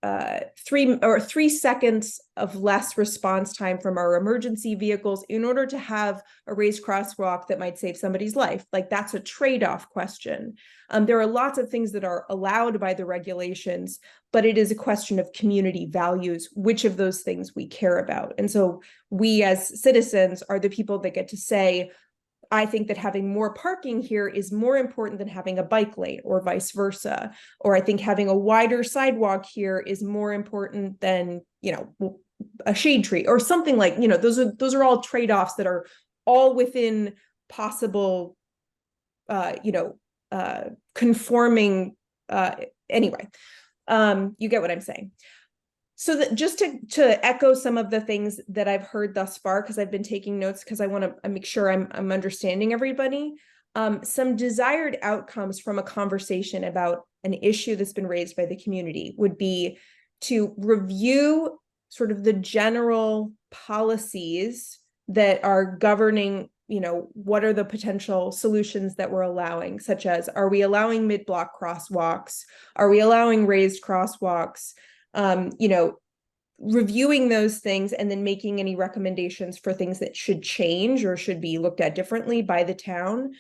3 seconds of less response time from our emergency vehicles in order to have a raised crosswalk that might save somebody's life? Like, that's a trade-off question. There are lots of things that are allowed by the regulations, but it is a question of community values, which of those things we care about. And so we as citizens are the people that get to say, I think that having more parking here is more important than having a bike lane, or vice versa. Or I think having a wider sidewalk here is more important than, you know, a shade tree or something, like, you know, those are all trade-offs that are all within possible, conforming, anyway, you get what I'm saying. So that just to echo some of the things that I've heard thus far, because I've been taking notes because I want to make sure I'm understanding everybody. Some desired outcomes from a conversation about an issue that's been raised by the community would be to review sort of the general policies that are governing, you know, what are the potential solutions that we're allowing, such as, are we allowing mid-block crosswalks? Are we allowing raised crosswalks? reviewing those things and then making any recommendations for things that should change or should be looked at differently by the town.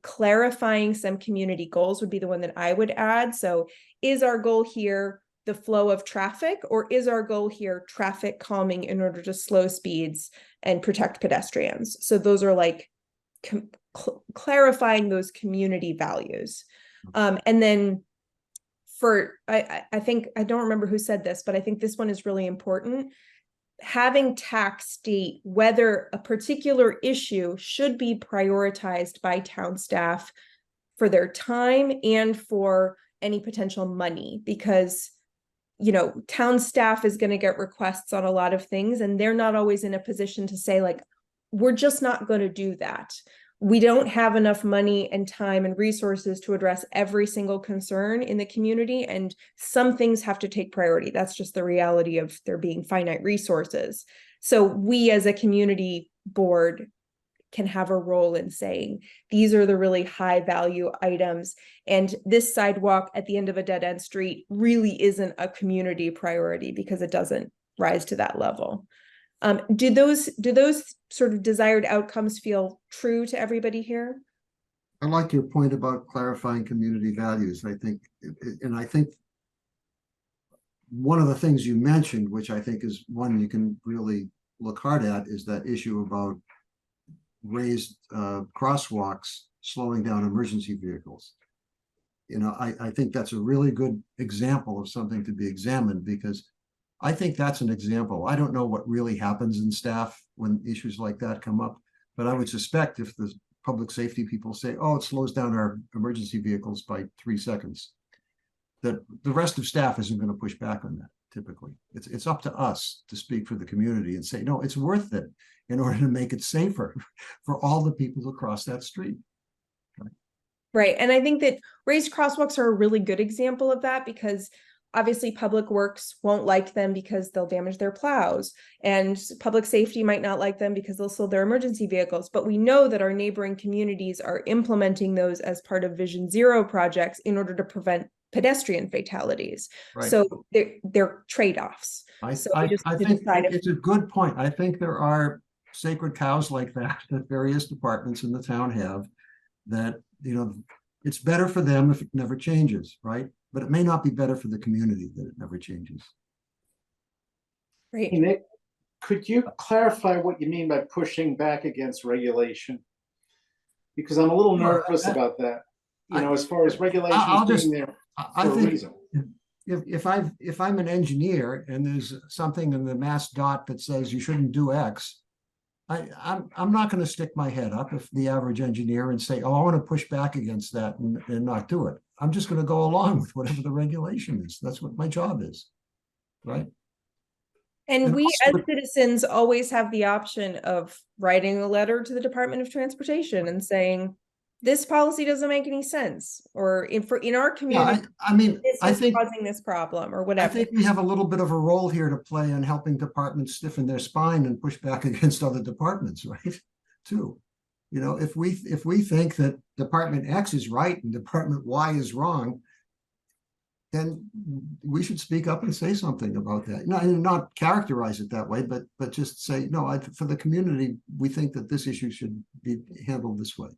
Clarifying some community goals would be the one that I would add. So is our goal here the flow of traffic, or is our goal here traffic calming in order to slow speeds and protect pedestrians? So those are like clarifying those community values. And then I think, I don't remember who said this, but I think this one is really important. Having TAC state whether a particular issue should be prioritized by town staff for their time and for any potential money, because, you know, town staff is going to get requests on a lot of things, and they're not always in a position to say, like, we're just not going to do that. We don't have enough money and time and resources to address every single concern in the community, and some things have to take priority. That's just the reality of there being finite resources. So we as a community board can have a role in saying, these are the really high value items, and this sidewalk at the end of a dead end street really isn't a community priority because it doesn't rise to that level. Do those sort of desired outcomes feel true to everybody here? I like your point about clarifying community values. I think one of the things you mentioned, which I think is one you can really look hard at, is that issue about raised crosswalks slowing down emergency vehicles. You know, I think that's a really good example of something to be examined, because I think that's an example. I don't know what really happens in staff when issues like that come up, but I would suspect if the public safety people say, oh, it slows down our emergency vehicles by 3 seconds, that the rest of staff isn't going to push back on that. Typically, it's up to us to speak for the community and say, no, it's worth it in order to make it safer for all the people who cross that street. Right. And I think that raised crosswalks are a really good example of that, because obviously public works won't like them because they'll damage their plows, and public safety might not like them because they'll slow their emergency vehicles. But we know that our neighboring communities are implementing those as part of Vision Zero projects in order to prevent pedestrian fatalities. Right. So they're trade-offs. I So think it's a good point. I think there are sacred cows like that various departments in the town have, that, you know, it's better for them if it never changes, right? But it may not be better for the community that it never changes. Right. Hey, Nick, could you clarify what you mean by pushing back against regulation? Because I'm a little nervous about that. You know, as far as regulations being there for a reason. If I'm an engineer and there's something in the Mass Dot that says you shouldn't do X, I'm not going to stick my head up if the average engineer and say, oh, I want to push back against that and not do it. I'm just going to go along with whatever the regulation is. That's what my job is, right? And we as citizens always have the option of writing a letter to the Department of Transportation and saying, this policy doesn't make any sense, or in our community, I mean, I think causing this problem or I whatever. think we have a little bit of a role here to play in helping departments stiffen their spine and push back against other departments, right? Too. You know, if we think that Department X is right and Department Y is wrong, then we should speak up and say something about that. Not characterize it that way, but just say, no, for the community, we think that this issue should be handled this way.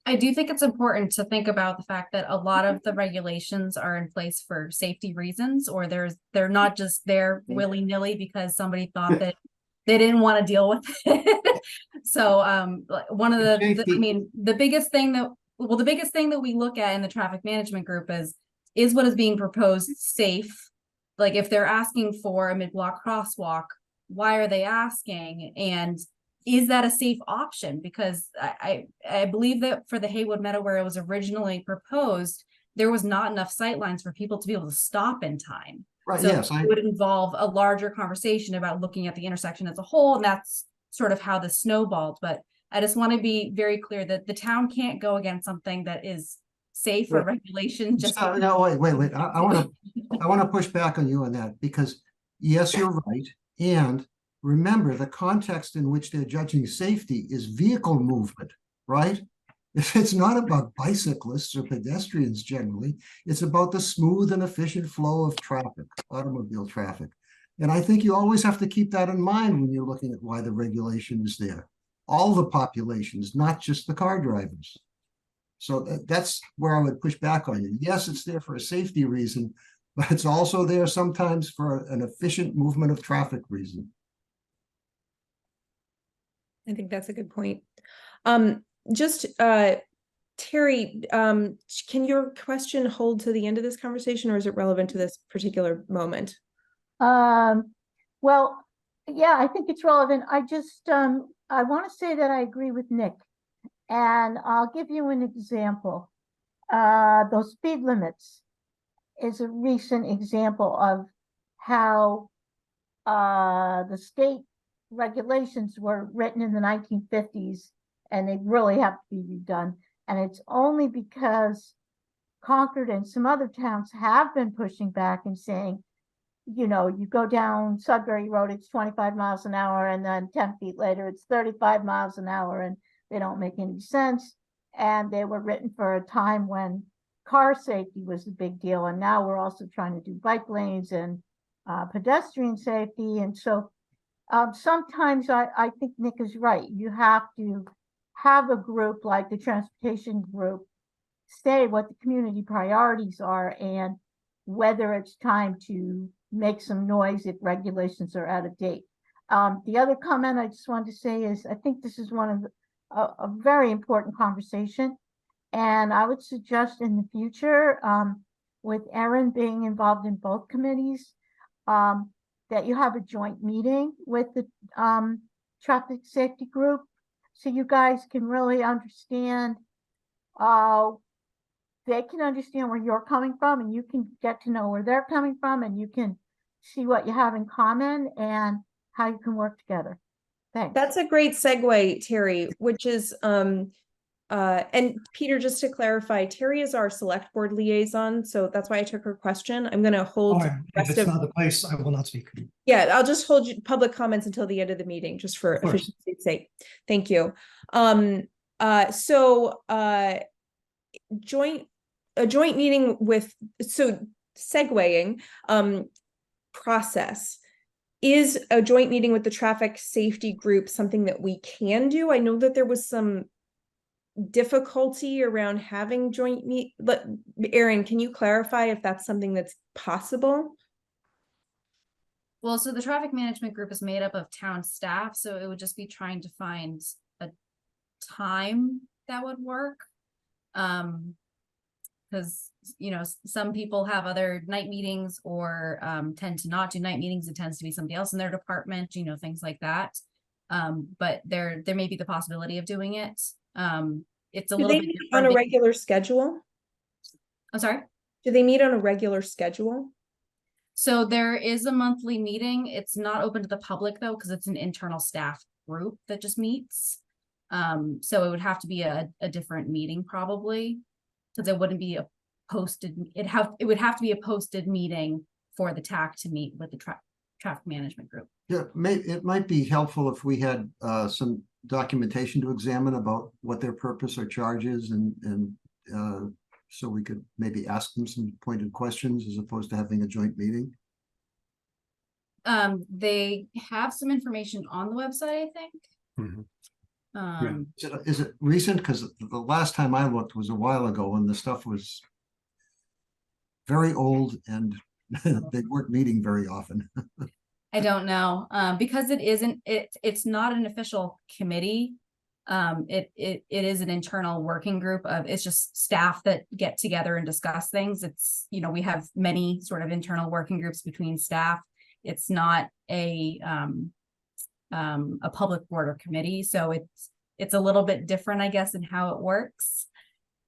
I do think it's important to think about the fact that a lot of the regulations are in place for safety reasons, or they're not just there willy-nilly because somebody thought that they didn't want to deal with it. So one of the biggest thing that we look at in the traffic management group is what is being proposed safe? Like, if they're asking for a mid-block crosswalk, why are they asking? And is that a safe option? Because I believe that for the Haywood Meadow, where it was originally proposed, there was not enough sight lines for people to be able to stop in time. Right. So yes, it would involve a larger conversation about looking at the intersection as a whole, and that's sort of how this snowballed. But I just want to be very clear that the town can't go against something that is safe or regulation. Just no, wait. I want to push back on you on that, because yes, you're right, and remember, the context in which they're judging safety is vehicle movement, right? It's not about bicyclists or pedestrians generally. It's about the smooth and efficient flow of traffic, automobile traffic. And I think you always have to keep that in mind when you're looking at why the regulation is there. All the populations, not just the car drivers. So that's where I would push back on you. Yes, it's there for a safety reason, but it's also there sometimes for an efficient movement of traffic reason. I think that's a good point. Just Terry, can your question hold to the end of this conversation, or is it relevant to this particular moment? Well, yeah, I think it's relevant. I just, I want to say that I agree with Nick. And I'll give you an example. Those speed limits is a recent example of how the state regulations were written in the 1950s and they really have to be redone. And it's only because Concord and some other towns have been pushing back and saying, you know, you go down Sudbury Road, it's 25 miles an hour, and then 10 feet later, it's 35 miles an hour, and they don't make any sense. And they were written for a time when car safety was a big deal. And now we're also trying to do bike lanes and pedestrian safety. And so sometimes I think Nick is right. You have to have a group like the transportation group say what the community priorities are and whether it's time to make some noise if regulations are out of date. The other comment I just wanted to say is I think this is one of a very important conversation. And I would suggest in the future, with Erin being involved in both committees, that you have a joint meeting with the traffic safety group so you guys can really understand, they can understand where you're coming from and you can get to know where they're coming from and you can see what you have in common and how you can work together. Thanks. That's a great segue, Terry, which is, and Peter, just to clarify, Terry is our select board liaison, so that's why I took her question. I'm gonna hold the If rest it's of, not the place, I will not speak. yeah, I'll just hold public comments until the end of the meeting, just for Of course. efficiency's sake. Thank you. So a joint meeting with, so segueing, process. Is a joint meeting with the traffic safety group something that we can do? I know that there was some difficulty around having joint meet, but Erin, can you clarify if that's something that's possible? Well, so the traffic management group is made up of town staff, so it would just be trying to find a time that would work. Because, you know, some people have other night meetings or tend to not do night meetings. It tends to be somebody else in their department, you know, things like that. But there may be the possibility of doing it. It's a Do little they bit meet different on a regular schedule? I'm sorry. Do they meet on a regular schedule? So there is a monthly meeting. It's not open to the public though, because it's an internal staff group that just meets. So it would have to be a different meeting probably, because it wouldn't be a posted, it would have to be a posted meeting for the TAC to meet with the traffic management group. Yeah, it might be helpful if we had some documentation to examine about what their purpose or charge is, and so we could maybe ask them some pointed questions as opposed to having a joint meeting. They have some information on the website, I think. Mhm. Is it recent? Because the last time I looked was a while ago and the stuff was very old and they weren't meeting very often. I don't know, because it's not an official committee. It is an internal working group of, it's just staff that get together and discuss things. It's, you know, we have many sort of internal working groups between staff. It's not a public board or committee, so it's a little bit different, I guess, in how it works.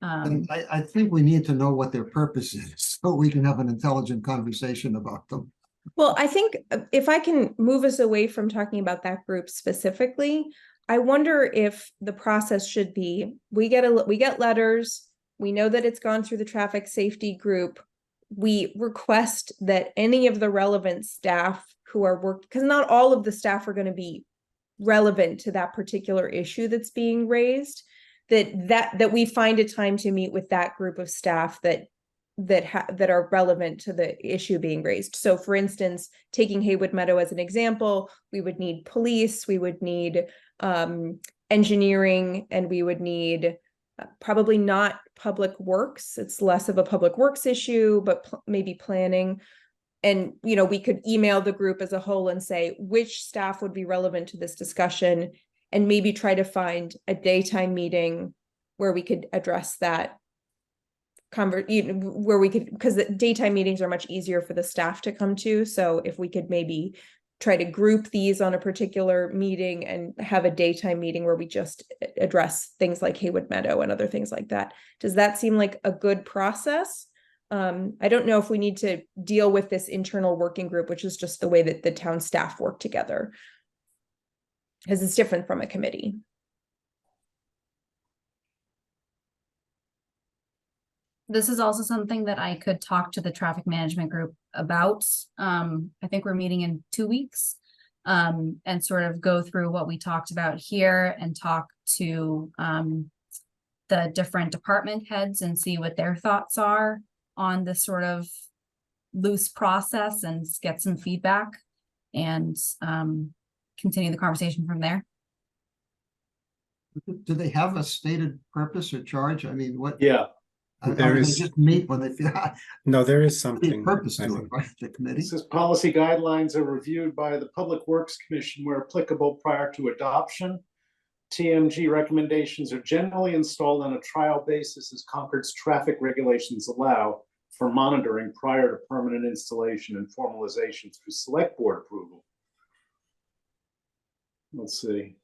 And I think we need to know what their purpose is so we can have an intelligent conversation about them. Well, I think if I can move us away from talking about that group specifically, I wonder if the process should be, we get letters, we know that it's gone through the traffic safety group. We request that any of the relevant staff who are because not all of the staff are going to be relevant to that particular issue that's being raised, that we find a time to meet with that group of staff that that are relevant to the issue being raised. So for instance, taking Haywood Meadow as an example, we would need police, we would need engineering, and we would need probably not public works. It's less of a public works issue, but maybe planning. And, you know, we could email the group as a whole and say which staff would be relevant to this discussion, and maybe try to find a daytime meeting where we could address that where we could, because the daytime meetings are much easier for the staff to come to. So if we could maybe try to group these on a particular meeting and have a daytime meeting where we just address things like Haywood Meadow and other things like that. Does that seem like a good process? I don't know if we need to deal with this internal working group, which is just the way that the town staff work together, because it's different from a committee. This is also something that I could talk to the traffic management group about. I think we're meeting in 2 weeks, and sort of go through what we talked about here and talk to the different department heads and see what their thoughts are on this sort of loose process and get some feedback and continue the conversation from there. Do they have a stated purpose or charge? I mean, what? Yeah, Or There do they is- just meet when they feel No, there is the something. purpose I to it, think. right? The committee? it says policy guidelines are reviewed by the Public Works Commission where applicable prior to adoption. TMG recommendations are generally installed on a trial basis as Concord's traffic regulations allow for monitoring prior to permanent installation and formalization through select board approval. Let's see,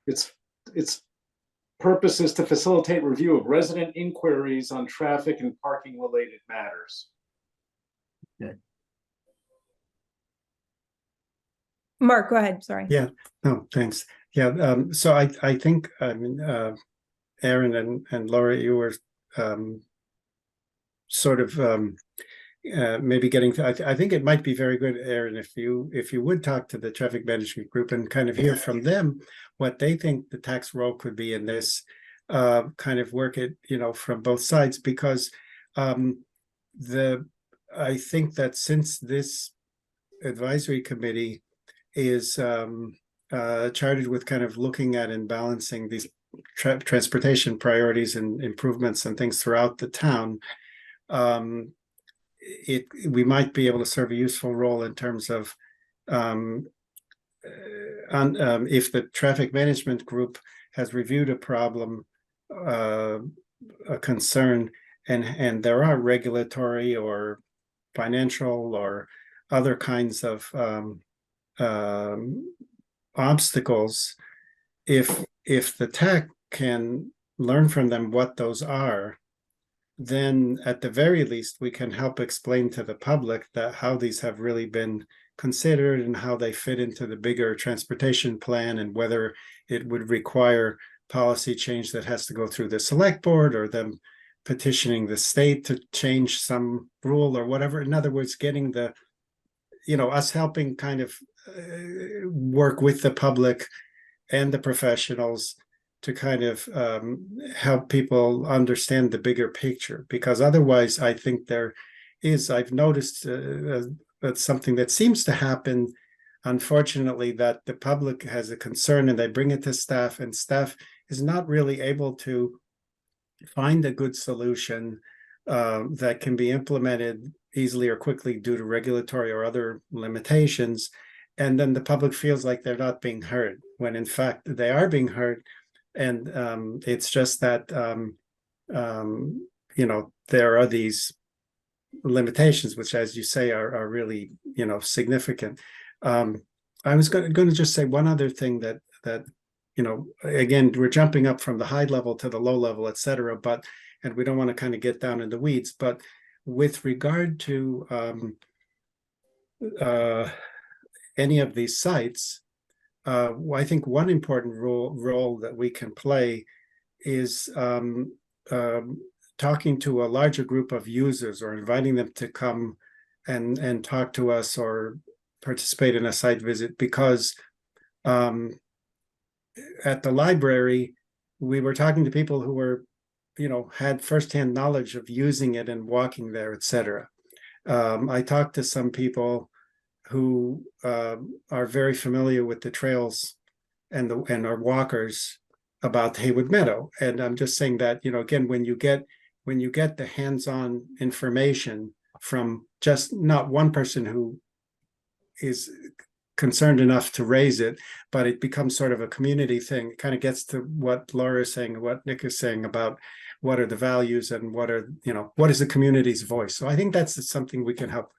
its purpose is to facilitate review of resident inquiries on traffic and parking related matters. Mark, go ahead. Sorry. Yeah. No, thanks. Yeah, so I think, I mean, Aaron and Laura, you were sort of maybe getting to, I think it might be very good, Aaron, if you would talk to the traffic management group and kind of hear from them what they think the tax role could be in this, kind of work it, you know, from both sides, because I think that since this advisory committee is chartered with kind of looking at and balancing these transportation priorities and improvements and things throughout the town, we might be able to serve a useful role in terms of if the traffic management group has reviewed a problem, a concern, and there are regulatory or financial or other kinds of obstacles, if the TAC can learn from them what those are, then at the very least we can help explain to the public that how these have really been considered and how they fit into the bigger transportation plan, and whether it would require policy change that has to go through the select board or them petitioning the state to change some rule or whatever. In other words, getting the, you know, us helping kind of work with the public and the professionals to kind of help people understand the bigger picture. Because otherwise, I think there is, I've noticed that's something that seems to happen, unfortunately, that the public has a concern and they bring it to staff, and staff is not really able to find a good solution that can be implemented easily or quickly due to regulatory or other limitations. And then the public feels like they're not being heard, when in fact they are being heard. And it's just that, you know, there are these limitations, which, as you say, are really, you know, significant. I was going to just say one other thing that, you know, again, we're jumping up from the high level to the low level, et cetera, but, and we don't want to kind of get down in the weeds, but with regard to any of these sites, I think one important role that we can play is talking to a larger group of users, or inviting them to come and talk to us or participate in a site visit, because at the library, we were talking to people who were had firsthand knowledge of using it and walking there, etc. I talked to some people who are very familiar with the trails and are walkers about Haywood Meadow. And I'm just saying that, again, when you get the hands-on information from just not one person who is concerned enough to raise it, but it becomes sort of a community thing. It kind of gets to what Laura is saying, what Nick is saying about what are the values and what is the community's voice. So I think that's something we can help.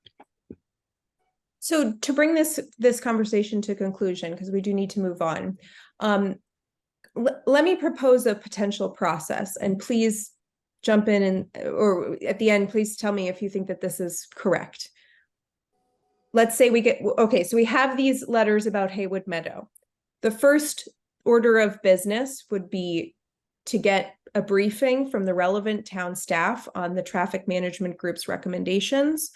So to bring this conversation to conclusion, because we do need to move on, let me propose a potential process, and please jump in or at the end, please tell me if you think that this is correct. Let's say so we have these letters about Haywood Meadow. The first order of business would be to get a briefing from the relevant town staff on the traffic management group's recommendations,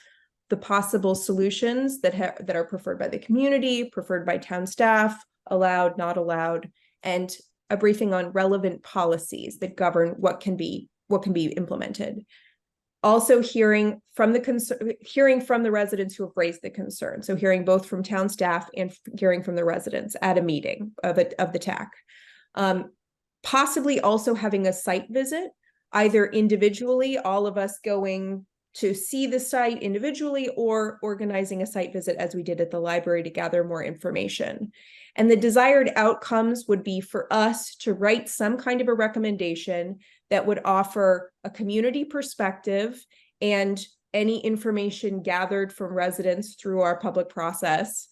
the possible solutions that are preferred by the community, preferred by town staff, allowed, not allowed, and a briefing on relevant policies that govern what can be implemented. Also hearing from the residents who have raised the concern. So hearing both from town staff and hearing from the residents at a meeting of the TAC. Possibly also having a site visit, either individually, all of us going to see the site individually, or organizing a site visit as we did at the library to gather more information. And the desired outcomes would be for us to write some kind of a recommendation that would offer a community perspective and any information gathered from residents through our public process,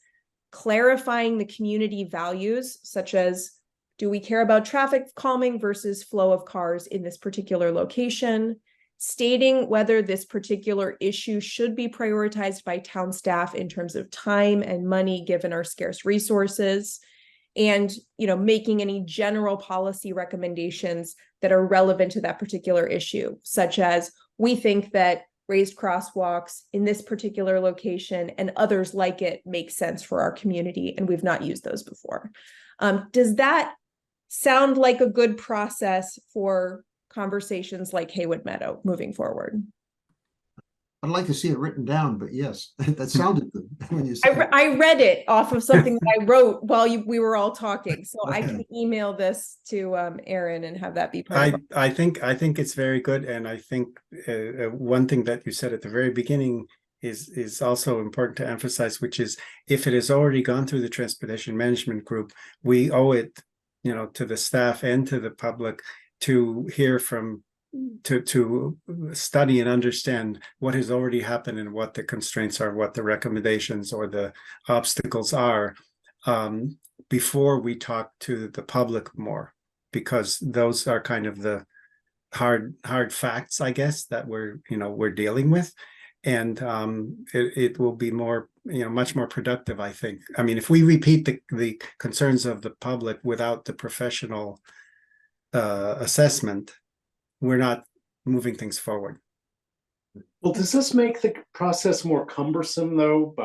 clarifying the community values, such as, do we care about traffic calming versus flow of cars in this particular location? Stating whether this particular issue should be prioritized by town staff in terms of time and money given our scarce resources, and making any general policy recommendations that are relevant to that particular issue, such as, we think that raised crosswalks in this particular location and others like it make sense for our community, and we've not used those before. Does that sound like a good process for conversations like Haywood Meadow moving forward? I'd like to see it written down, but yes, that sounded good when you said. I read it off of something that I wrote while we were all talking, so I can email this to Aaron and have that be part of it. I think it's very good, and I think one thing that you said at the very beginning is also important to emphasize, which is, if it has already gone through the transportation management group, we owe it, to the staff and to the public to hear from, to study and understand what has already happened and what the constraints are, what the recommendations or the obstacles are, before we talk to the public more, because those are kind of the hard facts, I guess, that we're dealing with. And it will be more, much more productive, I think. I mean, if we repeat the concerns of the public without the professional assessment, we're not moving things forward. Well, does this make the process more cumbersome, though?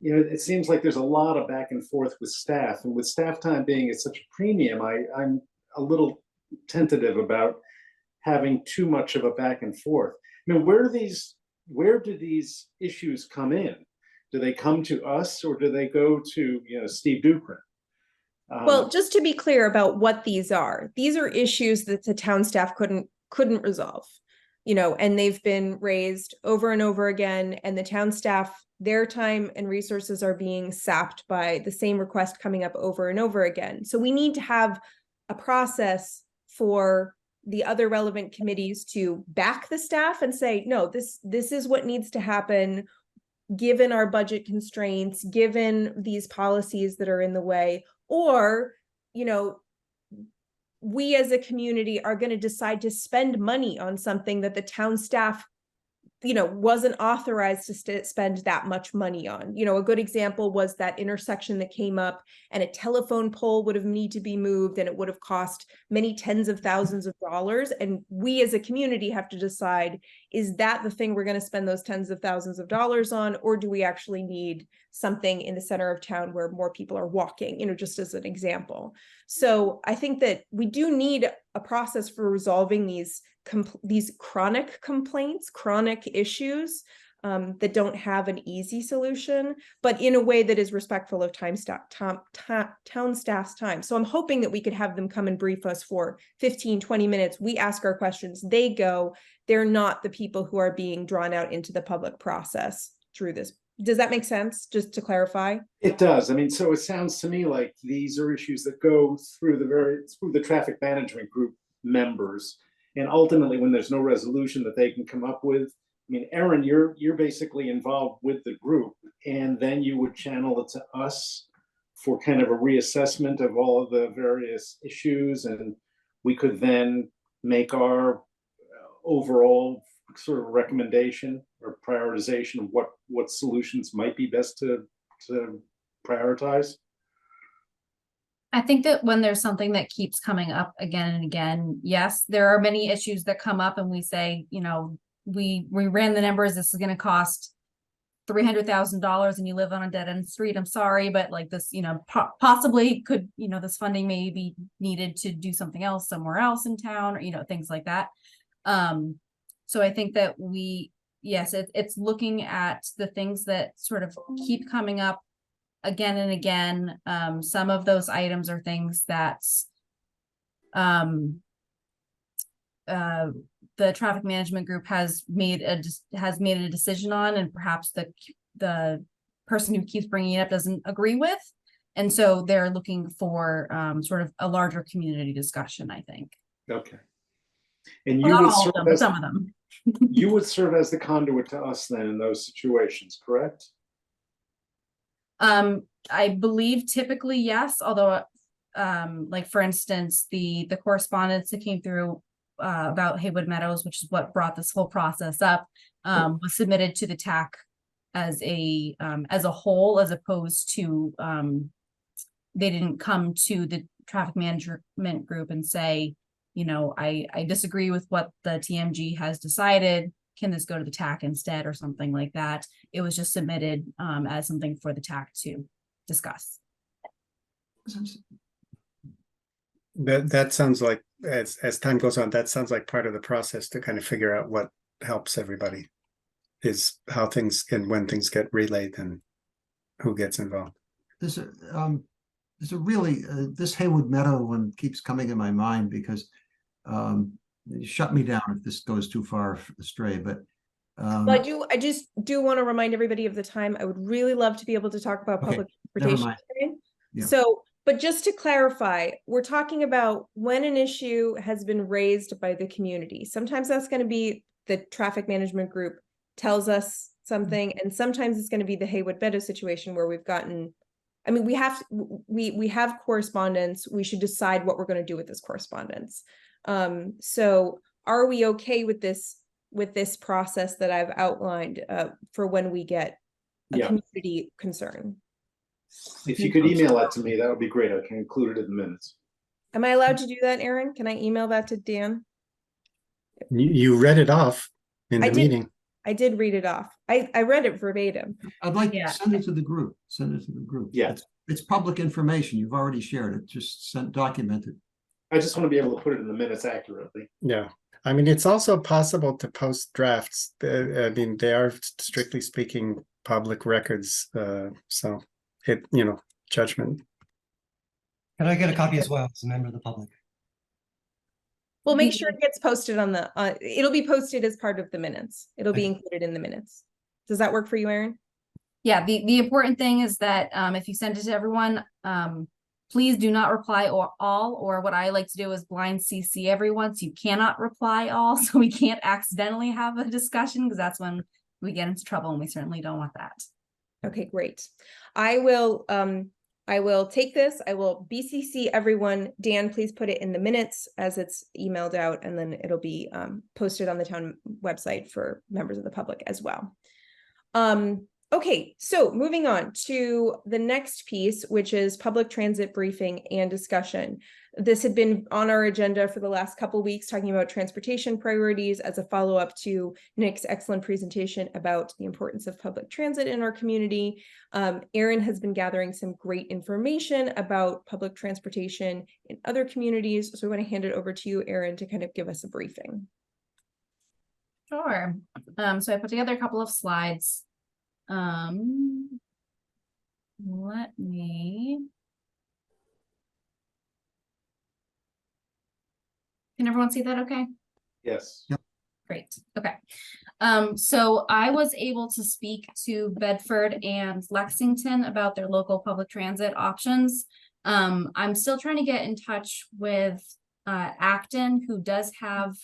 It seems like there's a lot of back and forth with staff, and with staff time being at such a premium, I'm a little tentative about having too much of a back and forth. I mean, where do these issues come in? Do they come to us, or do they go to Steve Dukran? Well, just to be clear about what these are issues that the town staff couldn't resolve, and they've been raised over and over again, and the town staff, their time and resources are being sapped by the same request coming up over and over again. So we need to have a process for the other relevant committees to back the staff and say, no, this is what needs to happen, given our budget constraints, given these policies that are in the way. Or, we as a community are going to decide to spend money on something that the town staff, wasn't authorized to spend that much money on. A good example was that intersection that came up, and a telephone pole would have needed to be moved, and it would have cost many tens of thousands of dollars. And we as a community have to decide, is that the thing we're going to spend those tens of thousands of dollars on, or do we actually need something in the center of town where more people are walking, just as an example. So I think that we do need a process for resolving these these chronic complaints, chronic issues that don't have an easy solution, but in a way that is respectful of town staff's time. So I'm hoping that we could have them come and brief us for 15, 20 minutes. We ask our questions, they go. They're not the people who are being drawn out into the public process through this. Does that make sense? Just to clarify? It does. I mean, so it sounds to me like these are issues that go through the traffic management group members. And ultimately, when there's no resolution that they can come up with, I mean, Erin, you're basically involved with the group, and then you would channel it to us for kind of a reassessment of all of the various issues, and we could then make our overall sort of recommendation or prioritization of what solutions might be best to prioritize. I think that when there's something that keeps coming up again and again, yes, there are many issues that come up and we say, you know, we ran the numbers, this is going to cost $300,000 and you live on a dead end street. I'm sorry, but like this, you know, possibly could, you know, this funding may be needed to do something else somewhere else in town, or, you know, things like that. So I think that yes, it's looking at the things that sort of keep coming up again and again. Some of those items are things that the traffic management group has made a decision on, and perhaps the person who keeps bringing it up doesn't agree with, and so they're looking for sort of a larger community discussion, I think. Okay. And Well, you not would all of serve them, but as, some of them. you would serve as the conduit to us then in those situations, correct? I believe typically yes, although like for instance, the correspondence that came through about Haywood Meadows, which is what brought this whole process up, was submitted to the TAC as a whole, as opposed to they didn't come to the traffic management group and say, you know, I disagree with what the TMG has decided. Can this go to the TAC instead, or something like that? It was just submitted as something for the TAC to discuss. That sounds like, as time goes on, that sounds like part of the process to kind of figure out what helps everybody, is how things and when things get relayed and who gets involved. There's a really this Haywood Meadow one keeps coming in my mind because shut me down if this goes too far astray, but I just do want to remind everybody of the time. I would really love to be able to talk about public transportation today. Yeah. So, but just to clarify, we're talking about when an issue has been raised by the community. Sometimes that's going to be the traffic management group tells us something, and sometimes it's going to be the Haywood Meadows situation where we've gotten, I mean, we have correspondence. We should decide what we're going to do with this correspondence. So are we okay with this process that I've outlined for when we get a community concern? If you could email that to me, that would be great. I can include it in the minutes. Am I allowed to do that, Erin? Can I email that to Dan? You read it off in the meeting. I did read it off. I read it verbatim. I'd like to send it to the group. Send it to the group. Yeah. It's public information. You've already shared it. Just document it. I just want to be able to put it in the minutes accurately. Yeah. I mean, it's also possible to post drafts. I mean, they are strictly speaking public records. So it, you know, judgment. Can I get a copy as well as a member of the public? We'll make sure it gets posted on the, it'll be posted as part of the minutes. It'll be included in the minutes. Does that work for you, Erin? Yeah, the important thing is that if you send it to everyone, please do not reply all, or what I like to do is blind CC everyone, so you cannot reply all, so we can't accidentally have a discussion, because that's when we get into trouble, and we certainly don't want that. Okay, great. I will take this. I will BCC everyone. Dan, please put it in the minutes as it's emailed out, and then it'll be posted on the town website for members of the public as well. Okay, so moving on to the next piece, which is public transit briefing and discussion. This had been on our agenda for the last couple of weeks, talking about transportation priorities as a follow-up to Nick's excellent presentation about the importance of public transit in our community. Erin has been gathering some great information about public transportation in other communities. So I want to hand it over to you, Erin, to kind of give us a briefing. Sure. So I put together a couple of slides. Let me. Can everyone see that okay? Yes. Great, okay. So I was able to speak to Bedford and Lexington about their local public transit options. I'm still trying to get in touch with Acton, who does have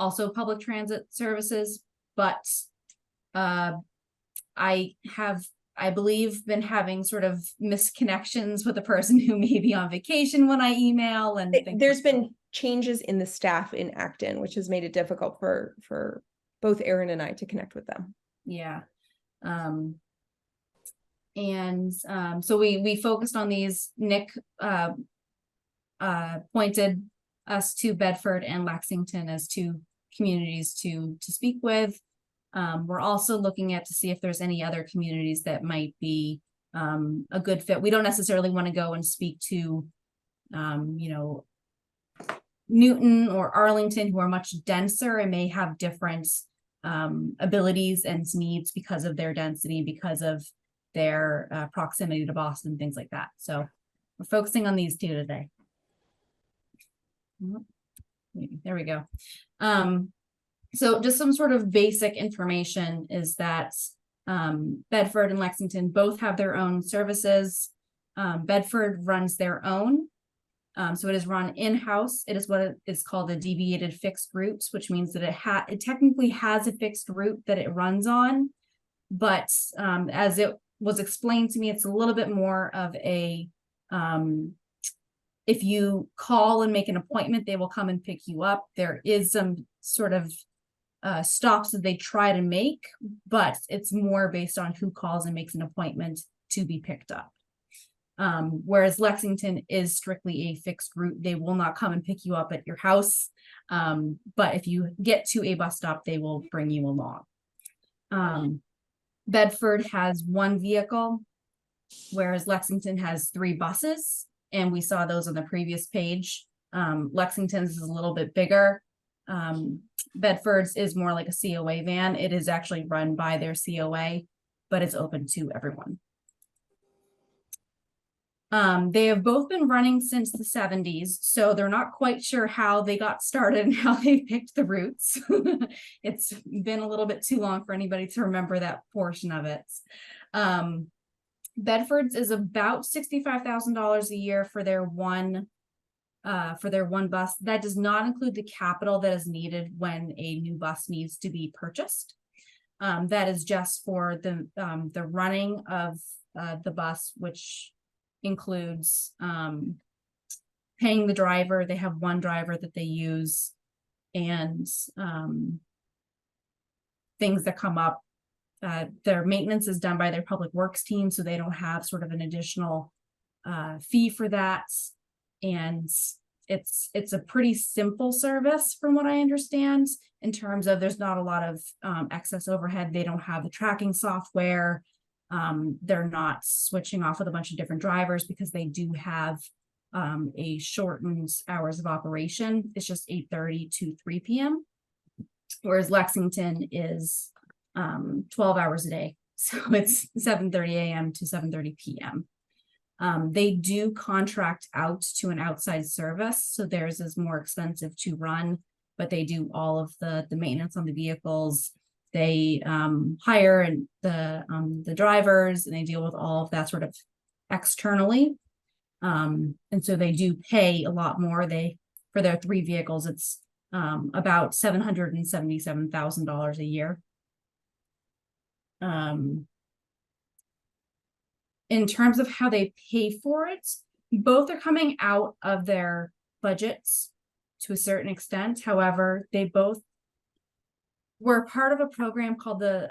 also public transit services, but I have, I believe, been having sort of misconnections with the person who may be on vacation when I email and things There's like that. been changes in the staff in Acton, which has made it difficult for both Aaron and I to connect with them. Yeah. So we focused on these. Nick pointed us to Bedford and Lexington as two communities to speak with. We're also looking at to see if there's any other communities that might be a good fit. We don't necessarily want to go and speak to you know, Newton or Arlington, who are much denser and may have different abilities and needs because of their density, because of their proximity to Boston, things like that. So we're focusing on these two today. There we go. So just some sort of basic information is that Bedford and Lexington both have their own services. Bedford runs their own. So it is run in-house. It is what is called a deviated fixed route, which means that it technically has a fixed route that it runs on. But as it was explained to me, it's a little bit more of a, if you call and make an appointment, they will come and pick you up. There is some sort of stops that they try to make, but it's more based on who calls and makes an appointment to be picked up. Whereas Lexington is strictly a fixed route. They will not come and pick you up at your house. But if you get to a bus stop, they will bring you along. Bedford has one vehicle, whereas Lexington has 3 buses. And we saw those on the previous page. Lexington's is a little bit bigger. Bedford's is more like a COA van. It is actually run by their COA, but it's open to everyone. They have both been running since the 70s, so they're not quite sure how they got started and how they picked the routes. It's been a little bit too long for anybody to remember that portion of it. Bedford's is about $65,000 a year for their one bus. That does not include the capital that is needed when a new bus needs to be purchased. That is just for the running of the bus, which includes paying the driver. They have one driver that they use, and things that come up. Their maintenance is done by their public works team, so they don't have sort of an additional fee for that. And it's a pretty simple service from what I understand, in terms of there's not a lot of excess overhead. They don't have the tracking software. They're not switching off with a bunch of different drivers because they do have a shortened hours of operation. It's just 8:30 to 3 p.m. Whereas Lexington is 12 hours a day. So it's 7:30 a.m. to 7:30 p.m. They do contract out to an outside service, so theirs is more expensive to run, but they do all of the maintenance on the vehicles. They hire and the drivers, and they deal with all of that sort of externally. And so they do pay a lot more. For their 3 vehicles, it's about $777,000 a year. In terms of how they pay for it, both are coming out of their budgets to a certain extent. However, they both were part of a program called the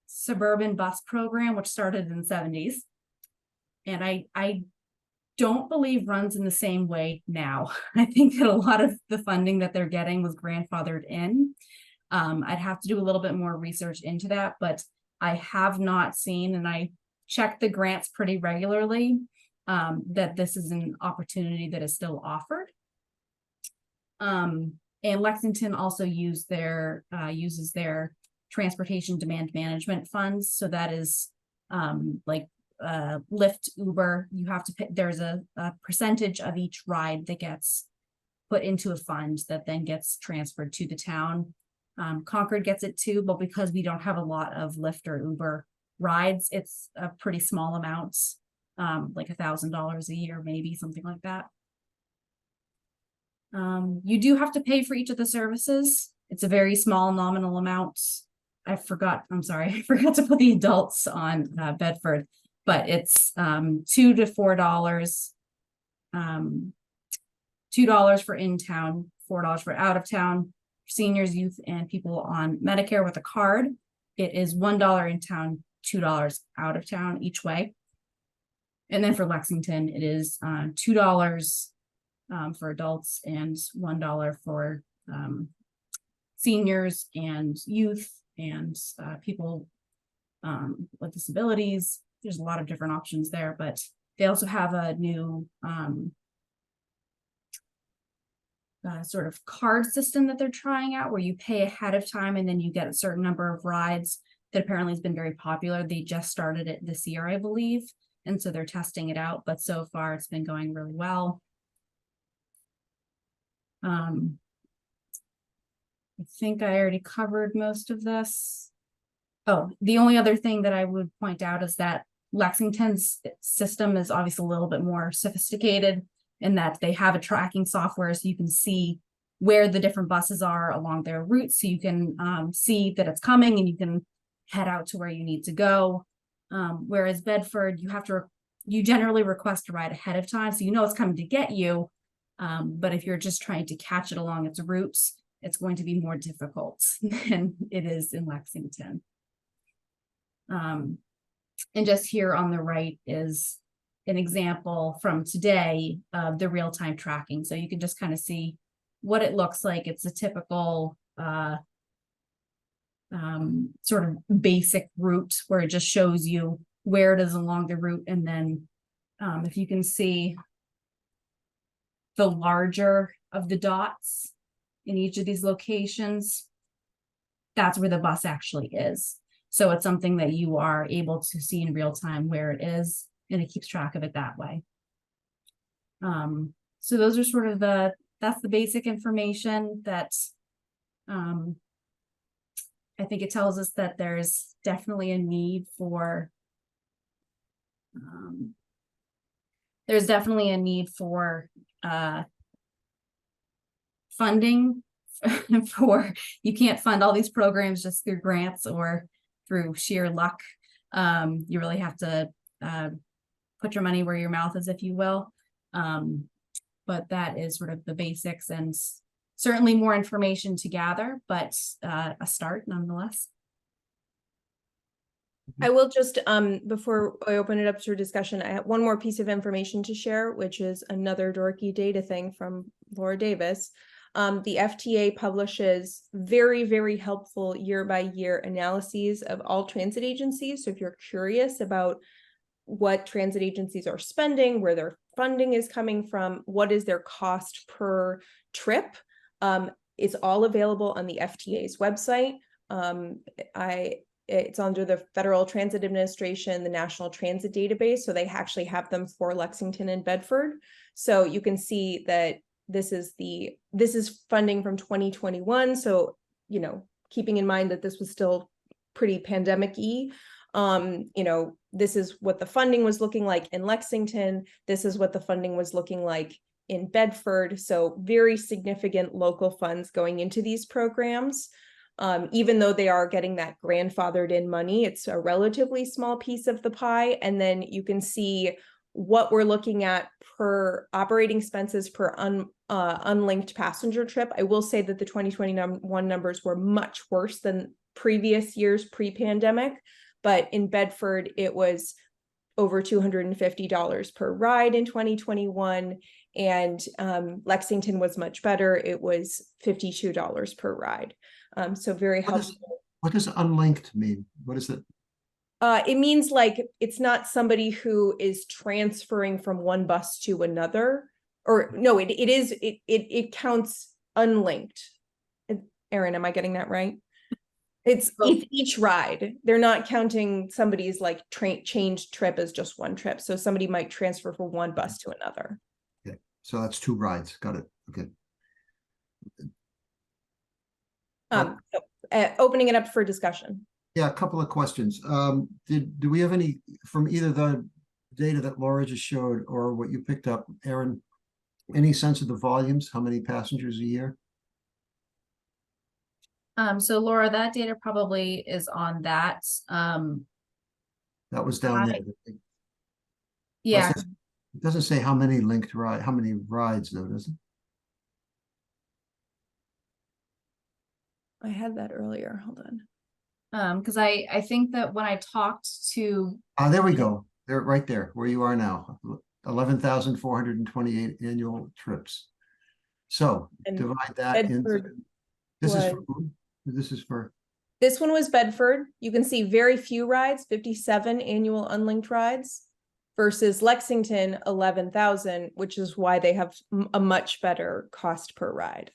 Suburban Bus Program, which started in the 70s. And I don't believe runs in the same way now. I think that a lot of the funding that they're getting was grandfathered in. I'd have to do a little bit more research into that, but I have not seen, and I check the grants pretty regularly, that this is an opportunity that is still offered. And Lexington also uses their transportation demand management funds. So that is like Lyft, Uber, you have to pay, there's a percentage of each ride that gets put into a fund that then gets transferred to the town. Concord gets it too, but because we don't have a lot of Lyft or Uber rides, it's a pretty small amount, like $1,000 a year, maybe something like that. You do have to pay for each of the services. It's a very small nominal amount. I'm sorry, I forgot to put the adults on Bedford, but it's $2 to $4. $2 for in-town, $4 for out-of-town, seniors, youth, and people on Medicare with a card. It is $1 in town, $2 out of town each way. And then for Lexington, it is $2 for adults and $1 for seniors and youth and people with disabilities. There's a lot of different options there, but they also have a new sort of card system that they're trying out where you pay ahead of time and then you get a certain number of rides that apparently has been very popular. They just started it this year, I believe. And so they're testing it out, but so far it's been going really well. I think I already covered most of this. Oh, the only other thing that I would point out is that Lexington's system is obviously a little bit more sophisticated in that they have a tracking software so you can see where the different buses are along their route, so you can see that it's coming and you can head out to where you need to go. Whereas Bedford, you generally request a ride ahead of time, so you know it's coming to get you. But if you're just trying to catch it along its routes, it's going to be more difficult than it is in Lexington. And just here on the right is an example from today of the real-time tracking. So you can just kind of see what it looks like. It's a typical sort of basic route where it just shows you where it is along the route. And then if you can see the larger of the dots in each of these locations, that's where the bus actually is. So it's something that you are able to see in real time where it is, and it keeps track of it that way. So those are sort of that's the basic information that I think it tells us that there's definitely a need for funding for, you can't fund all these programs just through grants or through sheer luck. You really have to put your money where your mouth is, if you will. But that is sort of the basics, and certainly more information to gather, but a start nonetheless. I will just, before I open it up to discussion, I have one more piece of information to share, which is another dorky data thing from Laura Davis. The FTA publishes very, very helpful year-by-year analyses of all transit agencies. So if you're curious about what transit agencies are spending, where their funding is coming from, what is their cost per trip, it's all available on the FTA's website. It's under the Federal Transit Administration, the National Transit Database. So they actually have them for Lexington and Bedford. So you can see that this is funding from 2021. So, you know, keeping in mind that this was still pretty pandemic-y. You know, this is what the funding was looking like in Lexington. This is what the funding was looking like in Bedford. So very significant local funds going into these programs. Even though they are getting that grandfathered in money, it's a relatively small piece of the pie. And then you can see what we're looking at per operating expenses per unlinked passenger trip. I will say that the 2021 numbers were much worse than previous years pre-pandemic, but in Bedford, it was over $250 per ride in 2021. And Lexington was much better. It was $52 per ride. So very helpful. What does unlinked mean? What is it? It means like it's not somebody who is transferring from one bus to another, or no, it counts unlinked. Erin, am I getting that right? It's each ride. They're not counting somebody's like changed trip as just one trip. So somebody might transfer from one bus to another. Okay, so that's 2 rides. Got it. Okay. Opening it up for discussion. Yeah, a couple of questions. Do we have any from either the data that Laura just showed or what you picked up, Aaron? Any sense of the volumes? How many passengers a year? So Laura, that data probably is on that. That was down there. Yeah, It doesn't say how many how many rides though, does it? I had that earlier. Hold on. because I think that when I talked to, There we go. They're right there where you are now. 11,428 annual trips. So And divide that into, Bedford this is was- for who? This is for, This one was Bedford. You can see very few rides, 57 annual unlinked rides versus Lexington, 11,000, which is why they have a much better cost per ride.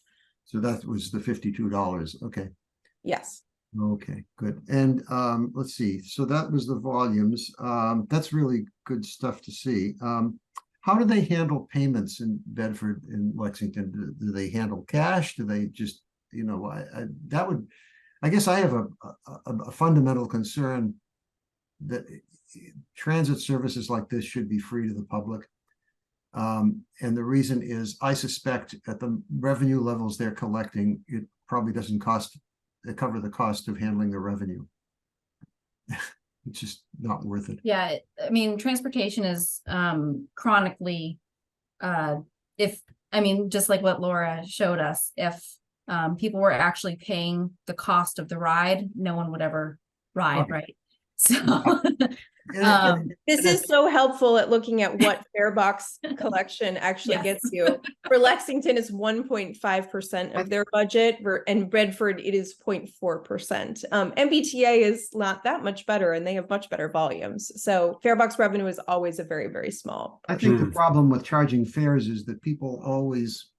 so that was the $52. Okay. Yes. Okay, good. And let's see. So that was the volumes. That's really good stuff to see. How do they handle payments in Bedford and Lexington? Do they handle cash? Do they just, you know, that would, I guess I have a fundamental concern that transit services like this should be free to the public. And the reason is I suspect at the revenue levels they're collecting, it probably doesn't cover the cost of handling the revenue. It's just not worth it. yeah, I mean, transportation is chronically, just like what Laura showed us, if people were actually paying the cost of the ride, no one would ever ride, Okay. right? So This is so helpful at looking at what farebox collection actually Yes. gets you. For Lexington, it's 1.5% of their budget, and Bedford, it is 0.4%. MBTA is not that much better, and they have much better volumes. So farebox revenue is always a very, very small I portion. think the problem with charging fares is that people always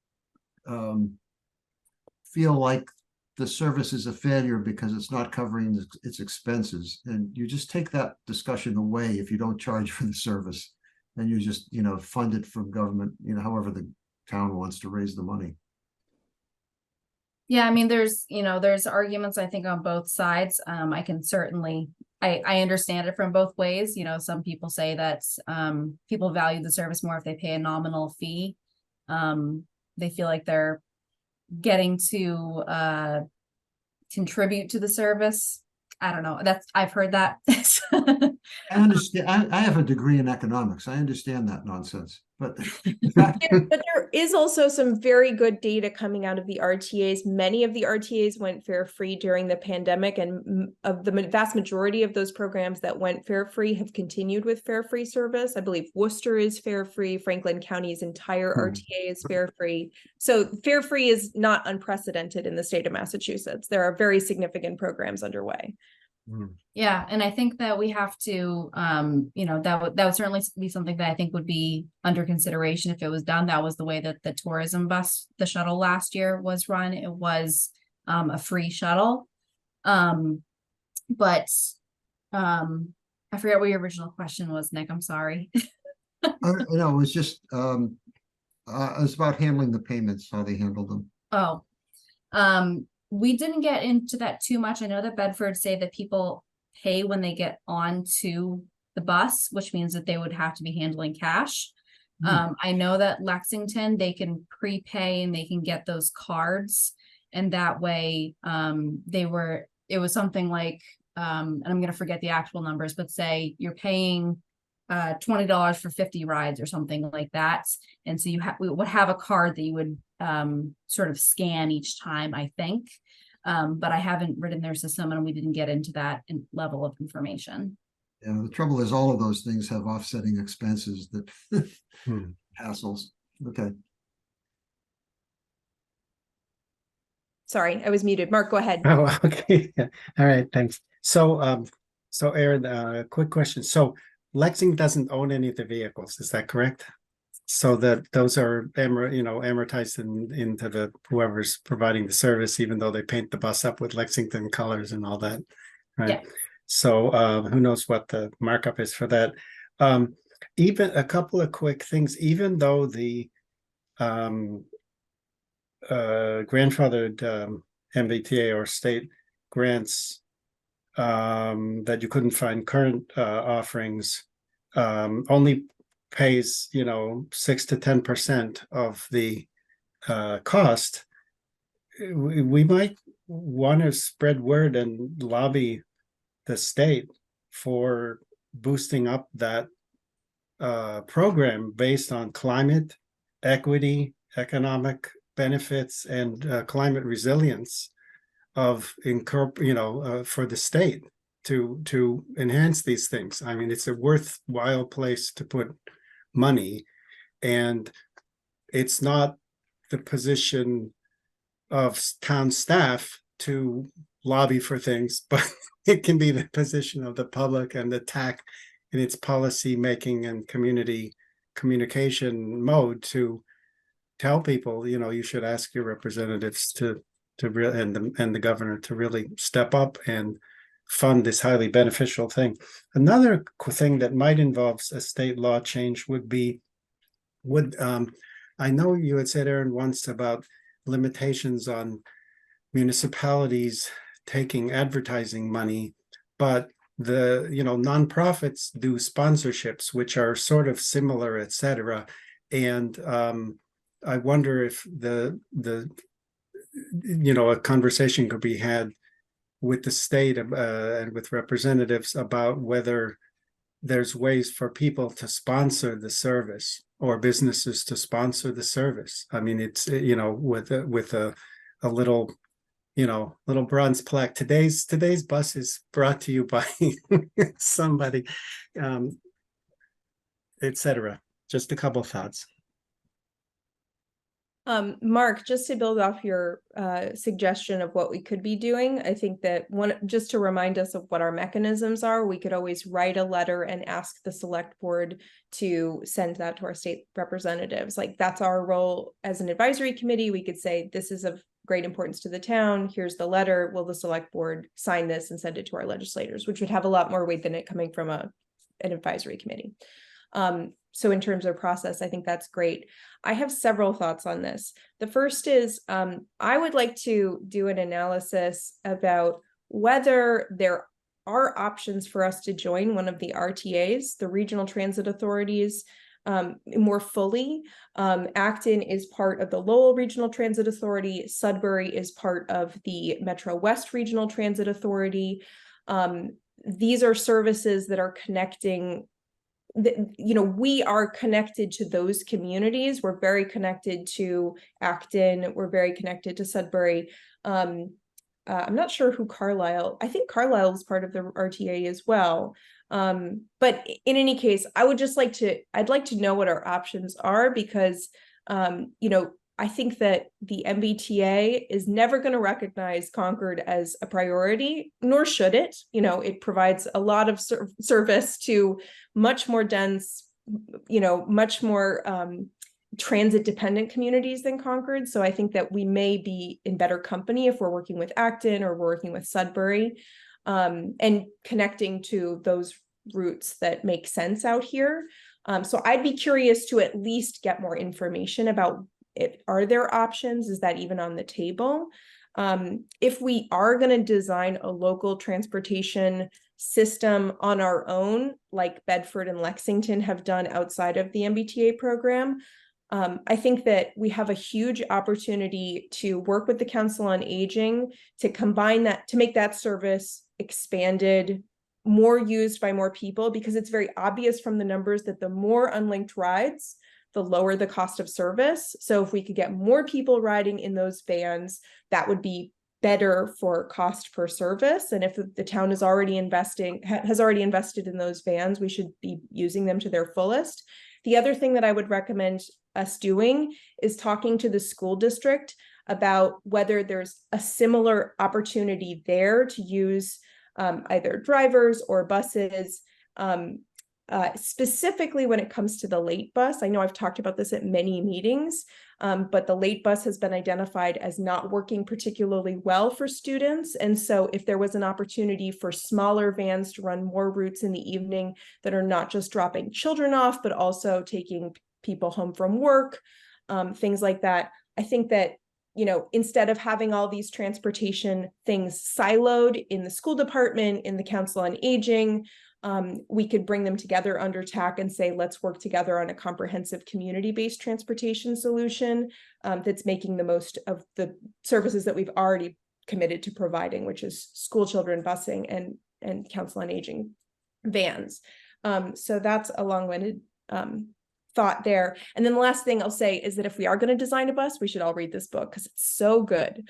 feel like the service is a failure because it's not covering its expenses. And you just take that discussion away if you don't charge for the service. And you just, you know, fund it from government, you know, however the town wants to raise the money. yeah, I mean, there's arguments, I think, on both sides. I can certainly, I understand it from both ways. You know, some people say that people value the service more if they pay a nominal fee. They feel like they're getting to contribute to the service. I don't know. I've heard that. I understand. I have a degree in economics. I understand that nonsense, but But there is also some very good data coming out of the RTAs. Many of the RTAs went fare free during the pandemic, and of the vast majority of those programs that went fare free have continued with fare free service. I believe Worcester is fare free. Franklin County's entire RTA is fare free. So fare free is not unprecedented in the state of Massachusetts. There are very significant programs underway. Yeah, and I think that we have to, that would certainly be something that I think would be under consideration if it was done. That was the way that the tourism bus, the shuttle last year was run. It was a free shuttle. But I forget what your original question was, Nick. I'm sorry. No, it was just it was about handling the payments, how they handled them. Oh, we didn't get into that too much. I know that Bedford say that people pay when they get onto the bus, which means that they would have to be handling cash. I know that Lexington, they can prepay and they can get those cards. And that way, it was something like, and I'm going to forget the actual numbers, but say you're paying $20 for 50 rides or something like that. And so we would have a card that you would sort of scan each time, I think. But I haven't written their system and we didn't get into that level of information. Yeah, the trouble is all of those things have offsetting expenses that hassles. Okay. Sorry, I was muted. Mark, go ahead. Oh, okay. All right, thanks. So, Aaron, quick question. So Lexington doesn't own any of the vehicles, is that correct? so that those are amortized into the whoever's providing the service, even though they paint the bus up with Lexington colors and all that, right? Yeah. So who knows what the markup is for that? Even a couple of quick things, even though the grandfathered MBTA or state grants that you couldn't find current offerings only pays 6 to 10% of the cost. We might want to spread word and lobby the state for boosting up that program based on climate equity, economic benefits, and climate resilience of for the state to enhance these things. I mean, it's a worthwhile place to put money, and it's not the position of town staff to lobby for things, but it can be the position of the public and the TAC in its policy making and community communication mode to tell people, you should ask your representatives to really and the governor to really step up and fund this highly beneficial thing. Another thing that might involve a state law change I know you had said, Aaron, once about limitations on municipalities taking advertising money, but the nonprofits do sponsorships, which are sort of similar, etc. And I wonder if a conversation could be had with the state and with representatives about whether there's ways for people to sponsor the service or businesses to sponsor the service. I mean, it's with a little little bronze plaque. Today's bus is brought to you by somebody, etc. Just a couple thoughts. Mark, just to build off your suggestion of what we could be doing, I think that just to remind us of what our mechanisms are, we could always write a letter and ask the select board to send that to our state representatives. Like, that's our role as an advisory committee. We could say, this is of great importance to the town. Here's the letter. Will the select board sign this and send it to our legislators, which would have a lot more weight than it coming from an advisory committee. So in terms of process, I think that's great. I have several thoughts on this. The first is I would like to do an analysis about whether there are options for us to join one of the RTAs, the regional transit authorities, more fully. Acton is part of the Lowell Regional Transit Authority. Sudbury is part of the Metro West Regional Transit Authority. These are services that are connecting. We are connected to those communities. We're very connected to Acton. We're very connected to Sudbury. I'm not sure who Carlisle. I think Carlisle is part of the RTA as well. But in any case, I'd like to know what our options are, because I think that the MBTA is never going to recognize Concord as a priority, nor should it. It provides a lot of service to much more dense, much more transit dependent communities than Concord. So I think that we may be in better company if we're working with Acton or we're working with Sudbury, and connecting to those routes that make sense out here. So I'd be curious to at least get more information about are there options? Is that even on the table? If we are going to design a local transportation system on our own, like Bedford and Lexington have done outside of the MBTA program, I think that we have a huge opportunity to work with the Council on Aging to combine that, to make that service expanded, more used by more people, because it's very obvious from the numbers that the more unlinked rides, the lower the cost of service. So if we could get more people riding in those vans, that would be better for cost per service. And if the town is already has already invested in those vans, we should be using them to their fullest. The other thing that I would recommend us doing is talking to the school district about whether there's a similar opportunity there to use either drivers or buses specifically when it comes to the late bus. I know I've talked about this at many meetings, but the late bus has been identified as not working particularly well for students. And so if there was an opportunity for smaller vans to run more routes in the evening that are not just dropping children off, but also taking people home from work, things like that, I think that, you know, instead of having all these transportation things siloed in the school department, in the Council on Aging, we could bring them together under TAC and say, let's work together on a comprehensive community-based transportation solution that's making the most of the services that we've already committed to providing, which is school children busing and Council on Aging vans. So that's a long-winded thought there. And then the last thing I'll say is that if we are going to design a bus, we should all read this book because it's so good.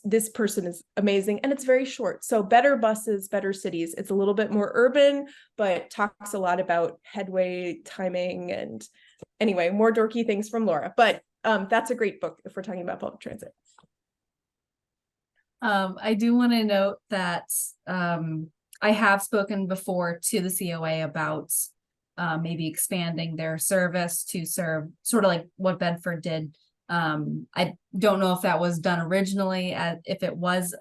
This person is amazing, and it's very short. So Better Buses, Better Cities. It's a little bit more urban, but talks a lot about headway timing and anyway, more dorky things from Laura. But that's a great book if we're talking about public transit. I do want to note that I have spoken before to the COA about maybe expanding their service to serve sort of like what Bedford did. I don't know if that was done originally, if it was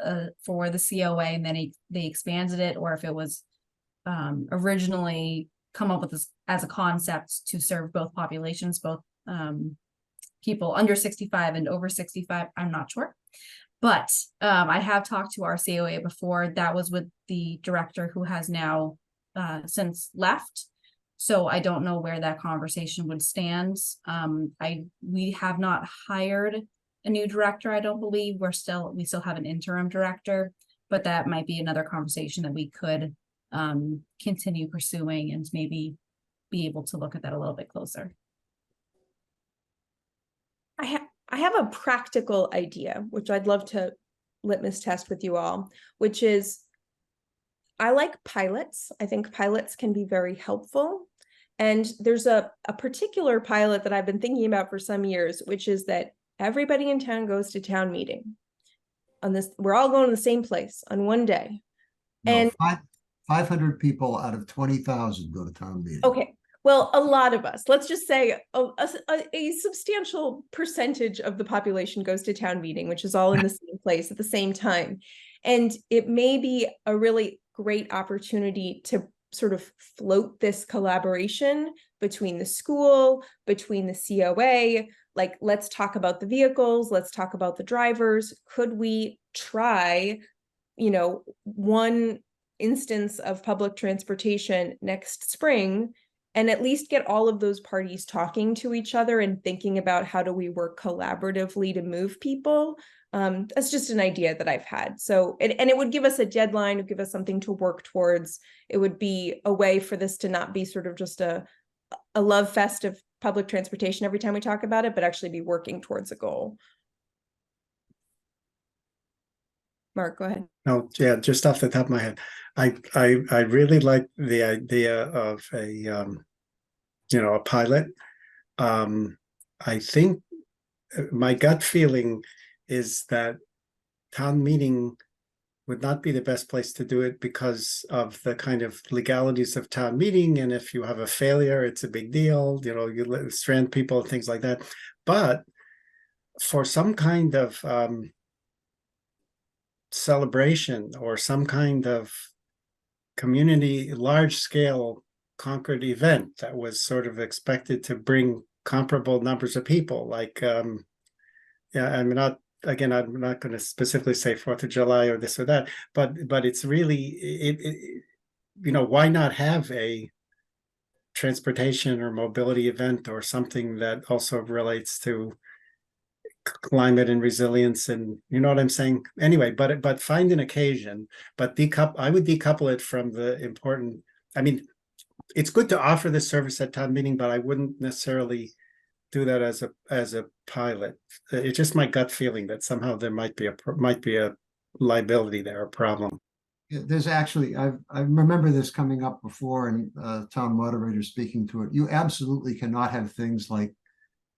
for the COA and then they expanded it, or if it was originally come up with this as a concept to serve both populations, both people under 65 and over 65. I'm not sure. But I have talked to our COA before. That was with the director who has now since left. So I don't know where that conversation would stand. We have not hired a new director, I don't believe. We still have an interim director, but that might be another conversation that we could continue pursuing and maybe be able to look at that a little bit closer. I have a practical idea, which I'd love to litmus test with you all, which is I like pilots. I think pilots can be very helpful. And there's a particular pilot that I've been thinking about for some years, which is that everybody in town goes to town meeting. We're all going to the same place on one day. No, And 500 people out of 20,000 go to town meeting. okay, well, a lot of us, let's just say a substantial percentage of the population goes to town meeting, which is all in the same place at the same time. And it may be a really great opportunity to sort of float this collaboration between the school, between the COA, like, let's talk about the vehicles, let's talk about the drivers. Could we try, you know, one instance of public transportation next spring and at least get all of those parties talking to each other and thinking about how do we work collaboratively to move people? That's just an idea that I've had. So, and it would give us a deadline, it would give us something to work towards. It would be a way for this to not be sort of just a love fest of public transportation every time we talk about it, but actually be working towards a goal. Mark, go ahead. No, yeah, just off the top of my head, I really like the idea of a pilot. I think my gut feeling is that town meeting would not be the best place to do it because of the kind of legalities of town meeting. And if you have a failure, it's a big deal. You know, you strand people and things like that. But for some kind of celebration or some kind of community large scale Concord event that was sort of expected to bring comparable numbers of people, like yeah, I'm not going to specifically say 4th of July or this or that, but it's really why not have a transportation or mobility event or something that also relates to climate and resilience, and you know what I'm saying? Anyway, but find an occasion, but I would decouple it from the important. I mean, it's good to offer this service at town meeting, but I wouldn't necessarily do that as a pilot. It's just my gut feeling that somehow there might be a liability there, a problem. There's actually, I remember this coming up before, and town moderator speaking to it. You absolutely cannot have things like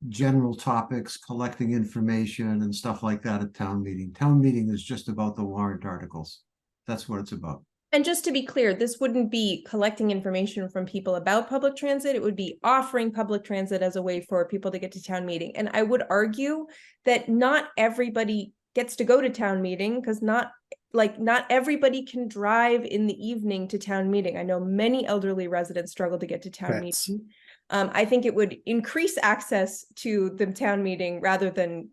general topics, collecting information and stuff like that at town meeting. Town meeting is just about the warrant articles. That's what it's about. And just to be clear, this wouldn't be collecting information from people about public transit. It would be offering public transit as a way for people to get to town meeting. And I would argue that not everybody gets to go to town meeting, because not everybody can drive in the evening to town meeting. I know many elderly residents struggle to get to town That's- meeting. I think it would increase access to the town meeting rather than,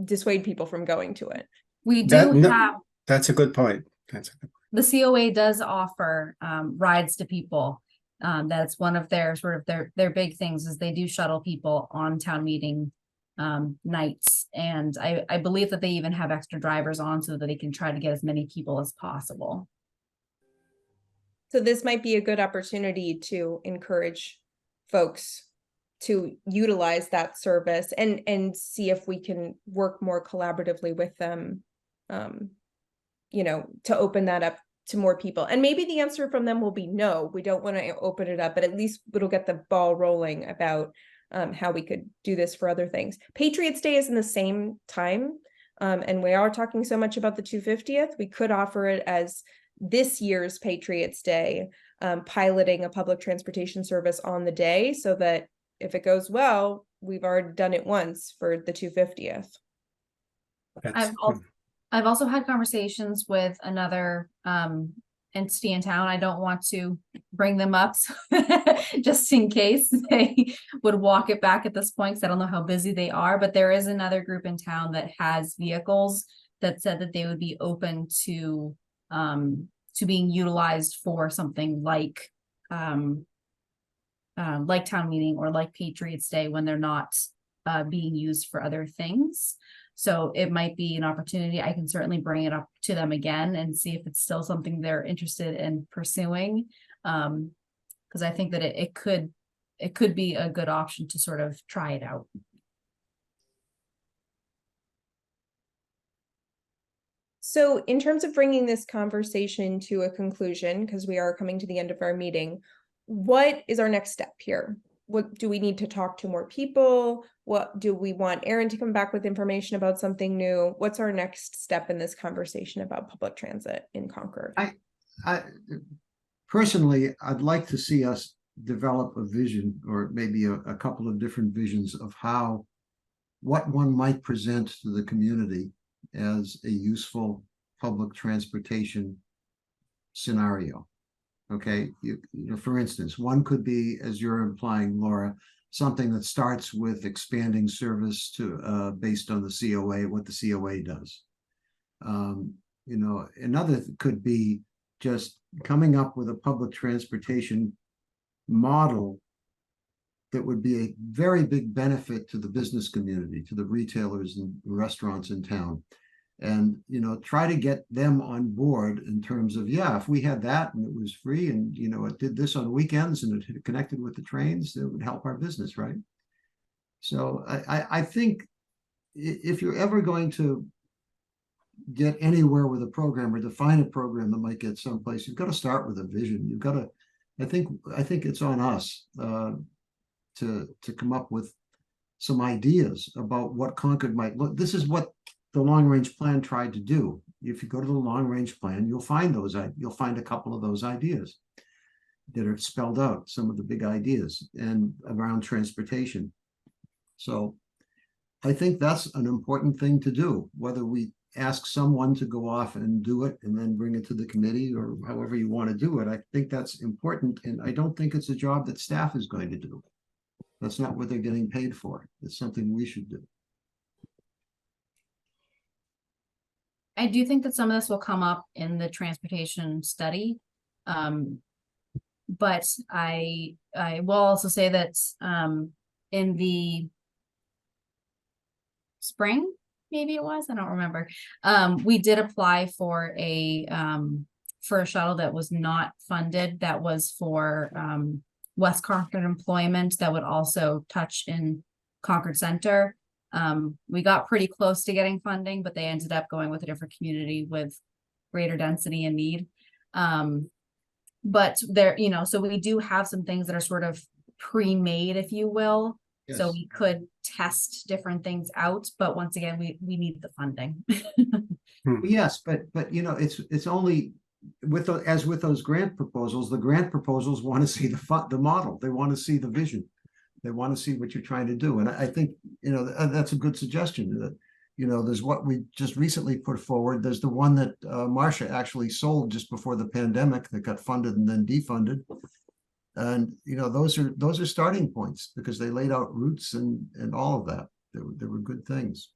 dissuade people from going to it. We That- do no- have, That's a good point. That's a good the COA does offer rides to people. That's one of their sort of their big things is they do shuttle people on town meeting nights. And I believe that they even have extra drivers on so that they can try to get as many people as possible. So this might be a good opportunity to encourage folks to utilize that service and see if we can work more collaboratively with them, to open that up to more people. And maybe the answer from them will be no, we don't want to open it up, but at least it'll get the ball rolling about how we could do this for other things. Patriots Day is in the same time, and we are talking so much about the 250th. We could offer it as this year's Patriots Day, piloting a public transportation service on the day, so that if it goes well, we've already done it once for the 250th. That's I've also had conversations with another entity in town. I don't want to bring them up just in case they would walk it back at this point, because I don't know how busy they are, but there is another group in town that has vehicles that said that they would be open to being utilized for something like town meeting or like Patriots Day when they're not being used for other things. So it might be an opportunity. I can certainly bring it up to them again and see if it's still something they're interested in pursuing. Because I think that it could be a good option to sort of try it out. So in terms of bringing this conversation to a conclusion, because we are coming to the end of our meeting, what is our next step here? What do we need to talk to more people? What do we want Aaron to come back with information about something new? What's our next step in this conversation about public transit in Concord? I personally, I'd like to see us develop a vision, or maybe a couple of different visions of what one might present to the community as a useful public transportation scenario. Okay, for instance, one could be, as you're implying, Laura, something that starts with expanding service to based on the COA, what the COA does. Another could be just coming up with a public transportation model that would be a very big benefit to the business community, to the retailers and restaurants in town. And, try to get them on board in terms of, if we had that and it was free and, it did this on weekends and it connected with the trains, it would help our business, right? So I think if you're ever going to get anywhere with a program or define a program that might get someplace, you've got to start with a vision. You've got to, I think it's on us to come up with some ideas about what Concord might look. This is what the long-range plan tried to do. If you go to the long-range plan, you'll find a couple of those ideas that are spelled out, some of the big ideas and around transportation. So I think that's an important thing to do, whether we ask someone to go off and do it and then bring it to the committee or however you want to do it. I think that's important. And I don't think it's a job that staff is going to do. That's not what they're getting paid for. It's something we should do. I do think that some of this will come up in the transportation study. But I will also say that in the spring, maybe it was, I don't remember. We did apply for a shuttle that was not funded, that was for West Concord employment that would also touch in Concord Center. We got pretty close to getting funding, but they ended up going with a different community with greater density and need. But there, so we do have some things that are sort of pre-made, if you will. Yes. So we could test different things out, but once again, we need the funding. Yes, but it's only as with those grant proposals, the grant proposals want to see the model. They want to see the vision. They want to see what you're trying to do. And I think, that's a good suggestion that, there's what we just recently put forward. There's the one that Marcia actually sold just before the pandemic that got funded and then defunded. And, those are starting points because they laid out routes and all of that. They were good things.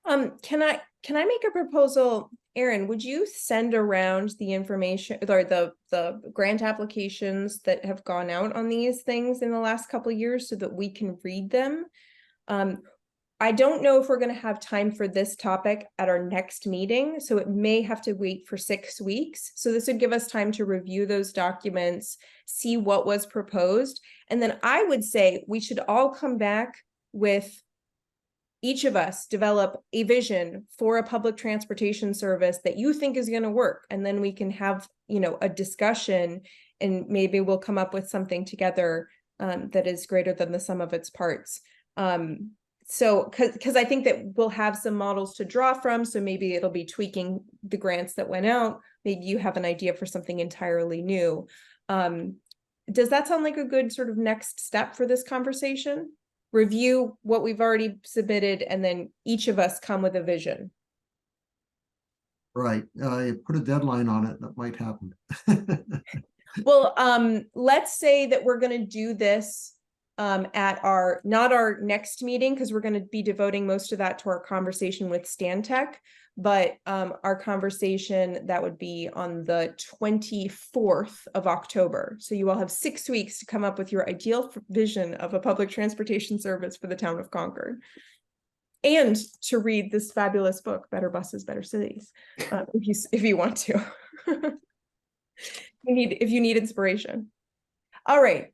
Can I make a proposal? Aaron, would you send around the information or the grant applications that have gone out on these things in the last couple of years so that we can read them? I don't know if we're going to have time for this topic at our next meeting, so it may have to wait for 6 weeks. So this would give us time to review those documents, see what was proposed, and then I would say we should all come back with each of us develop a vision for a public transportation service that you think is going to work. And then we can have, a discussion and maybe we'll come up with something together that is greater than the sum of its parts. So, because I think that we'll have some models to draw from. So maybe it'll be tweaking the grants that went out. Maybe you have an idea for something entirely new. Does that sound like a good sort of next step for this conversation? Review what we've already submitted, and then each of us come with a vision. Right. Put a deadline on it. That might happen. Well, let's say that we're going to do this at not our next meeting, because we're going to be devoting most of that to our conversation with Stantec, but our conversation that would be on the 24th of October. So you all have 6 weeks to come up with your ideal vision of a public transportation service for the town of Concord. And to read this fabulous book, Better Buses, Better Cities, if you want to. if you need inspiration. All right.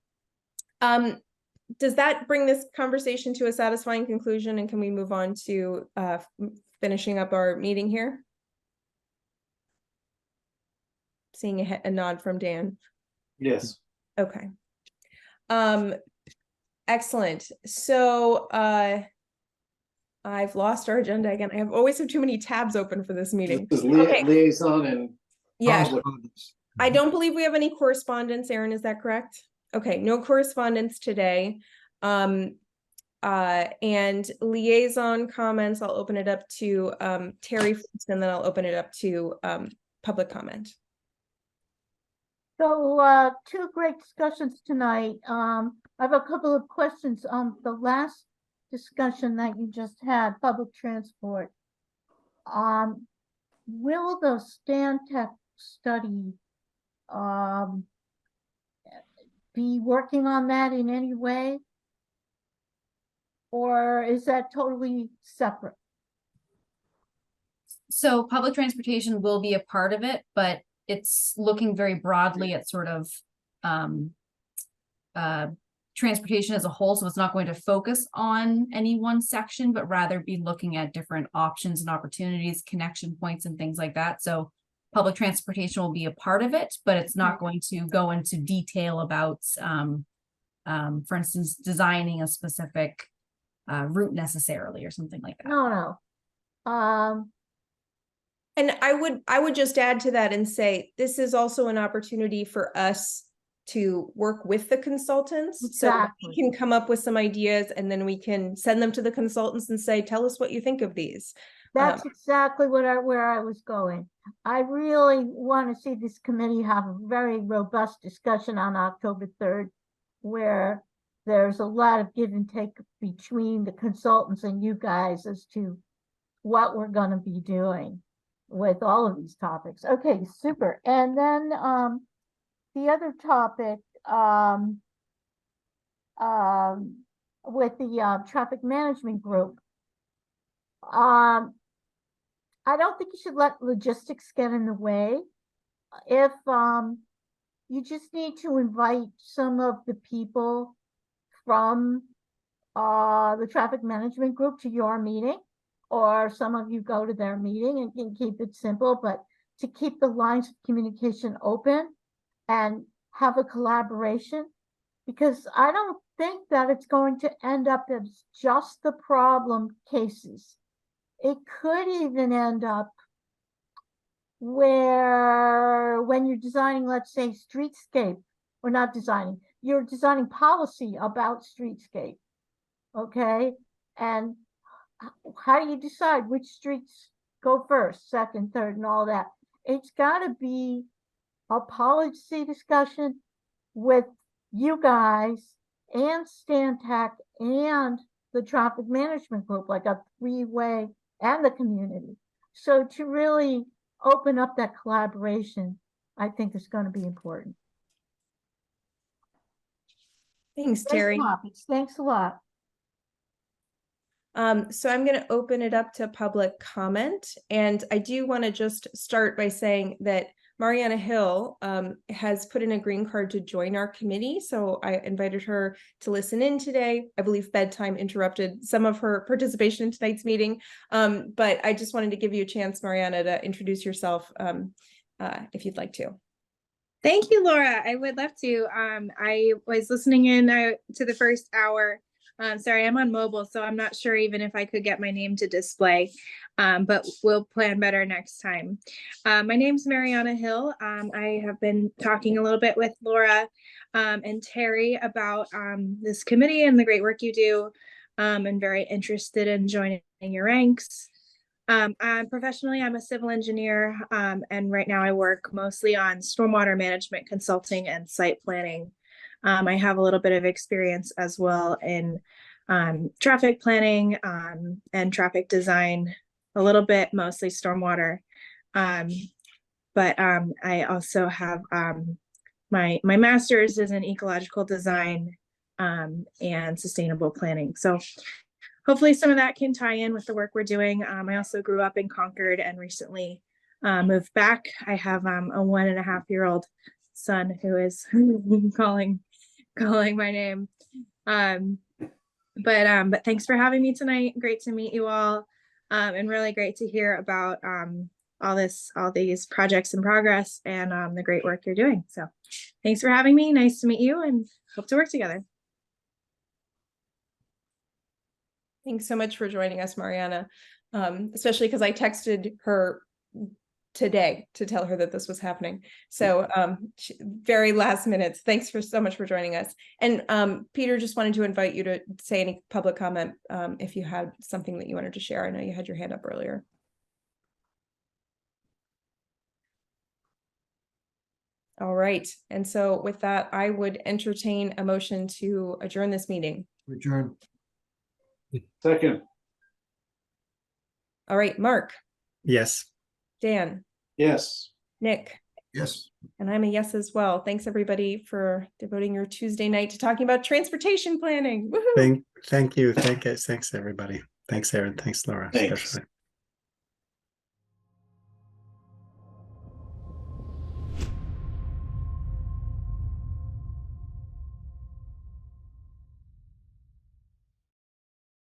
Does that bring this conversation to a satisfying conclusion, and can we move on to finishing up our meeting here? Seeing a nod from Dan. Yes. Okay. Excellent. So I've lost our agenda again. I always have too many tabs open for this meeting. This is Okay. liaison and Yeah. Correspondence. I don't believe we have any correspondence, Aaron, is that correct? Okay, no correspondence today. And liaison comments, I'll open it up to Terry first, and then I'll open it up to public comment. So, two great discussions tonight. I have a couple of questions on the last discussion that you just had, public transport. Will the Stantec study be working on that in any way? Or is that totally separate? So public transportation will be a part of it, but it's looking very broadly at sort of transportation as a whole. So it's not going to focus on any one section, but rather be looking at different options and opportunities, connection points and things like that. So public transportation will be a part of it, but it's not going to go into detail about, for instance, designing a specific route necessarily or something like that. No. And I would just add to that and say, this is also an opportunity for us to work with the consultants. Exactly. So we can come up with some ideas, and then we can send them to the consultants and say, tell us what you think of these. That's exactly where I was going. I really want to see this committee have a very robust discussion on October 3rd, where there's a lot of give and take between the consultants and you guys as to what we're going to be doing with all of these topics. Okay, super. And then the other topic with the traffic management group. I don't think you should let logistics get in the way. If you just need to invite some of the people from the traffic management group to your meeting, or some of you go to their meeting, and can keep it simple, but to keep the lines of communication open and have a collaboration, because I don't think that it's going to end up as just the problem cases. It could even end up where when you're designing, let's say, streetscape, or not designing, you're designing policy about streetscape. Okay, and how do you decide which streets go first, second, third, and all that? It's got to be a policy discussion with you guys and Stantec and the traffic management group, like a three-way, and the community. So to really open up that collaboration, I think is going to be important. Thanks, Great Terry. topics. Thanks a lot. So I'm going to open it up to public comment, and I do want to just start by saying that Mariana Hill has put in a green card to join our committee, so I invited her to listen in today. I believe bedtime interrupted some of her participation in tonight's meeting, but I just wanted to give you a chance, Mariana, to introduce yourself if you'd like to. Thank you, Laura. I would love to. I was listening in to the first hour. Sorry, I'm on mobile, so I'm not sure even if I could get my name to display, but we'll plan better next time. My name's Mariana Hill. I have been talking a little bit with Laura and Terry about this committee and the great work you do. And very interested in joining your ranks. Professionally, I'm a civil engineer, and right now I work mostly on stormwater management consulting and site planning. I have a little bit of experience as well in traffic planning and traffic design, a little bit, mostly stormwater. But I also have my master's is in ecological design and sustainable planning. So hopefully some of that can tie in with the work we're doing. I also grew up in Concord and recently moved back. I have a 1.5-year-old son who is calling my name. But thanks for having me tonight. Great to meet you all, and really great to hear about all these projects in progress and the great work you're doing. So thanks for having me. Nice to meet you and hope to work together. Thanks so much for joining us, Mariana, especially because I texted her today to tell her that this was happening. So very last minute. Thanks so much for joining us. And Peter, just wanted to invite you to say any public comment if you had something that you wanted to share. I know you had your hand up earlier. All right. And so with that, I would entertain a motion to adjourn this meeting. Adjourn. Second, All right, Mark, Yes. Dan, yes. Nick, Yes. and I'm a yes as well. Thanks everybody for devoting your Tuesday night to talking about transportation planning. Woohoo! Thank you. Thanks everybody. Thanks, Aaron. Thanks, Laura. Thanks. Especially.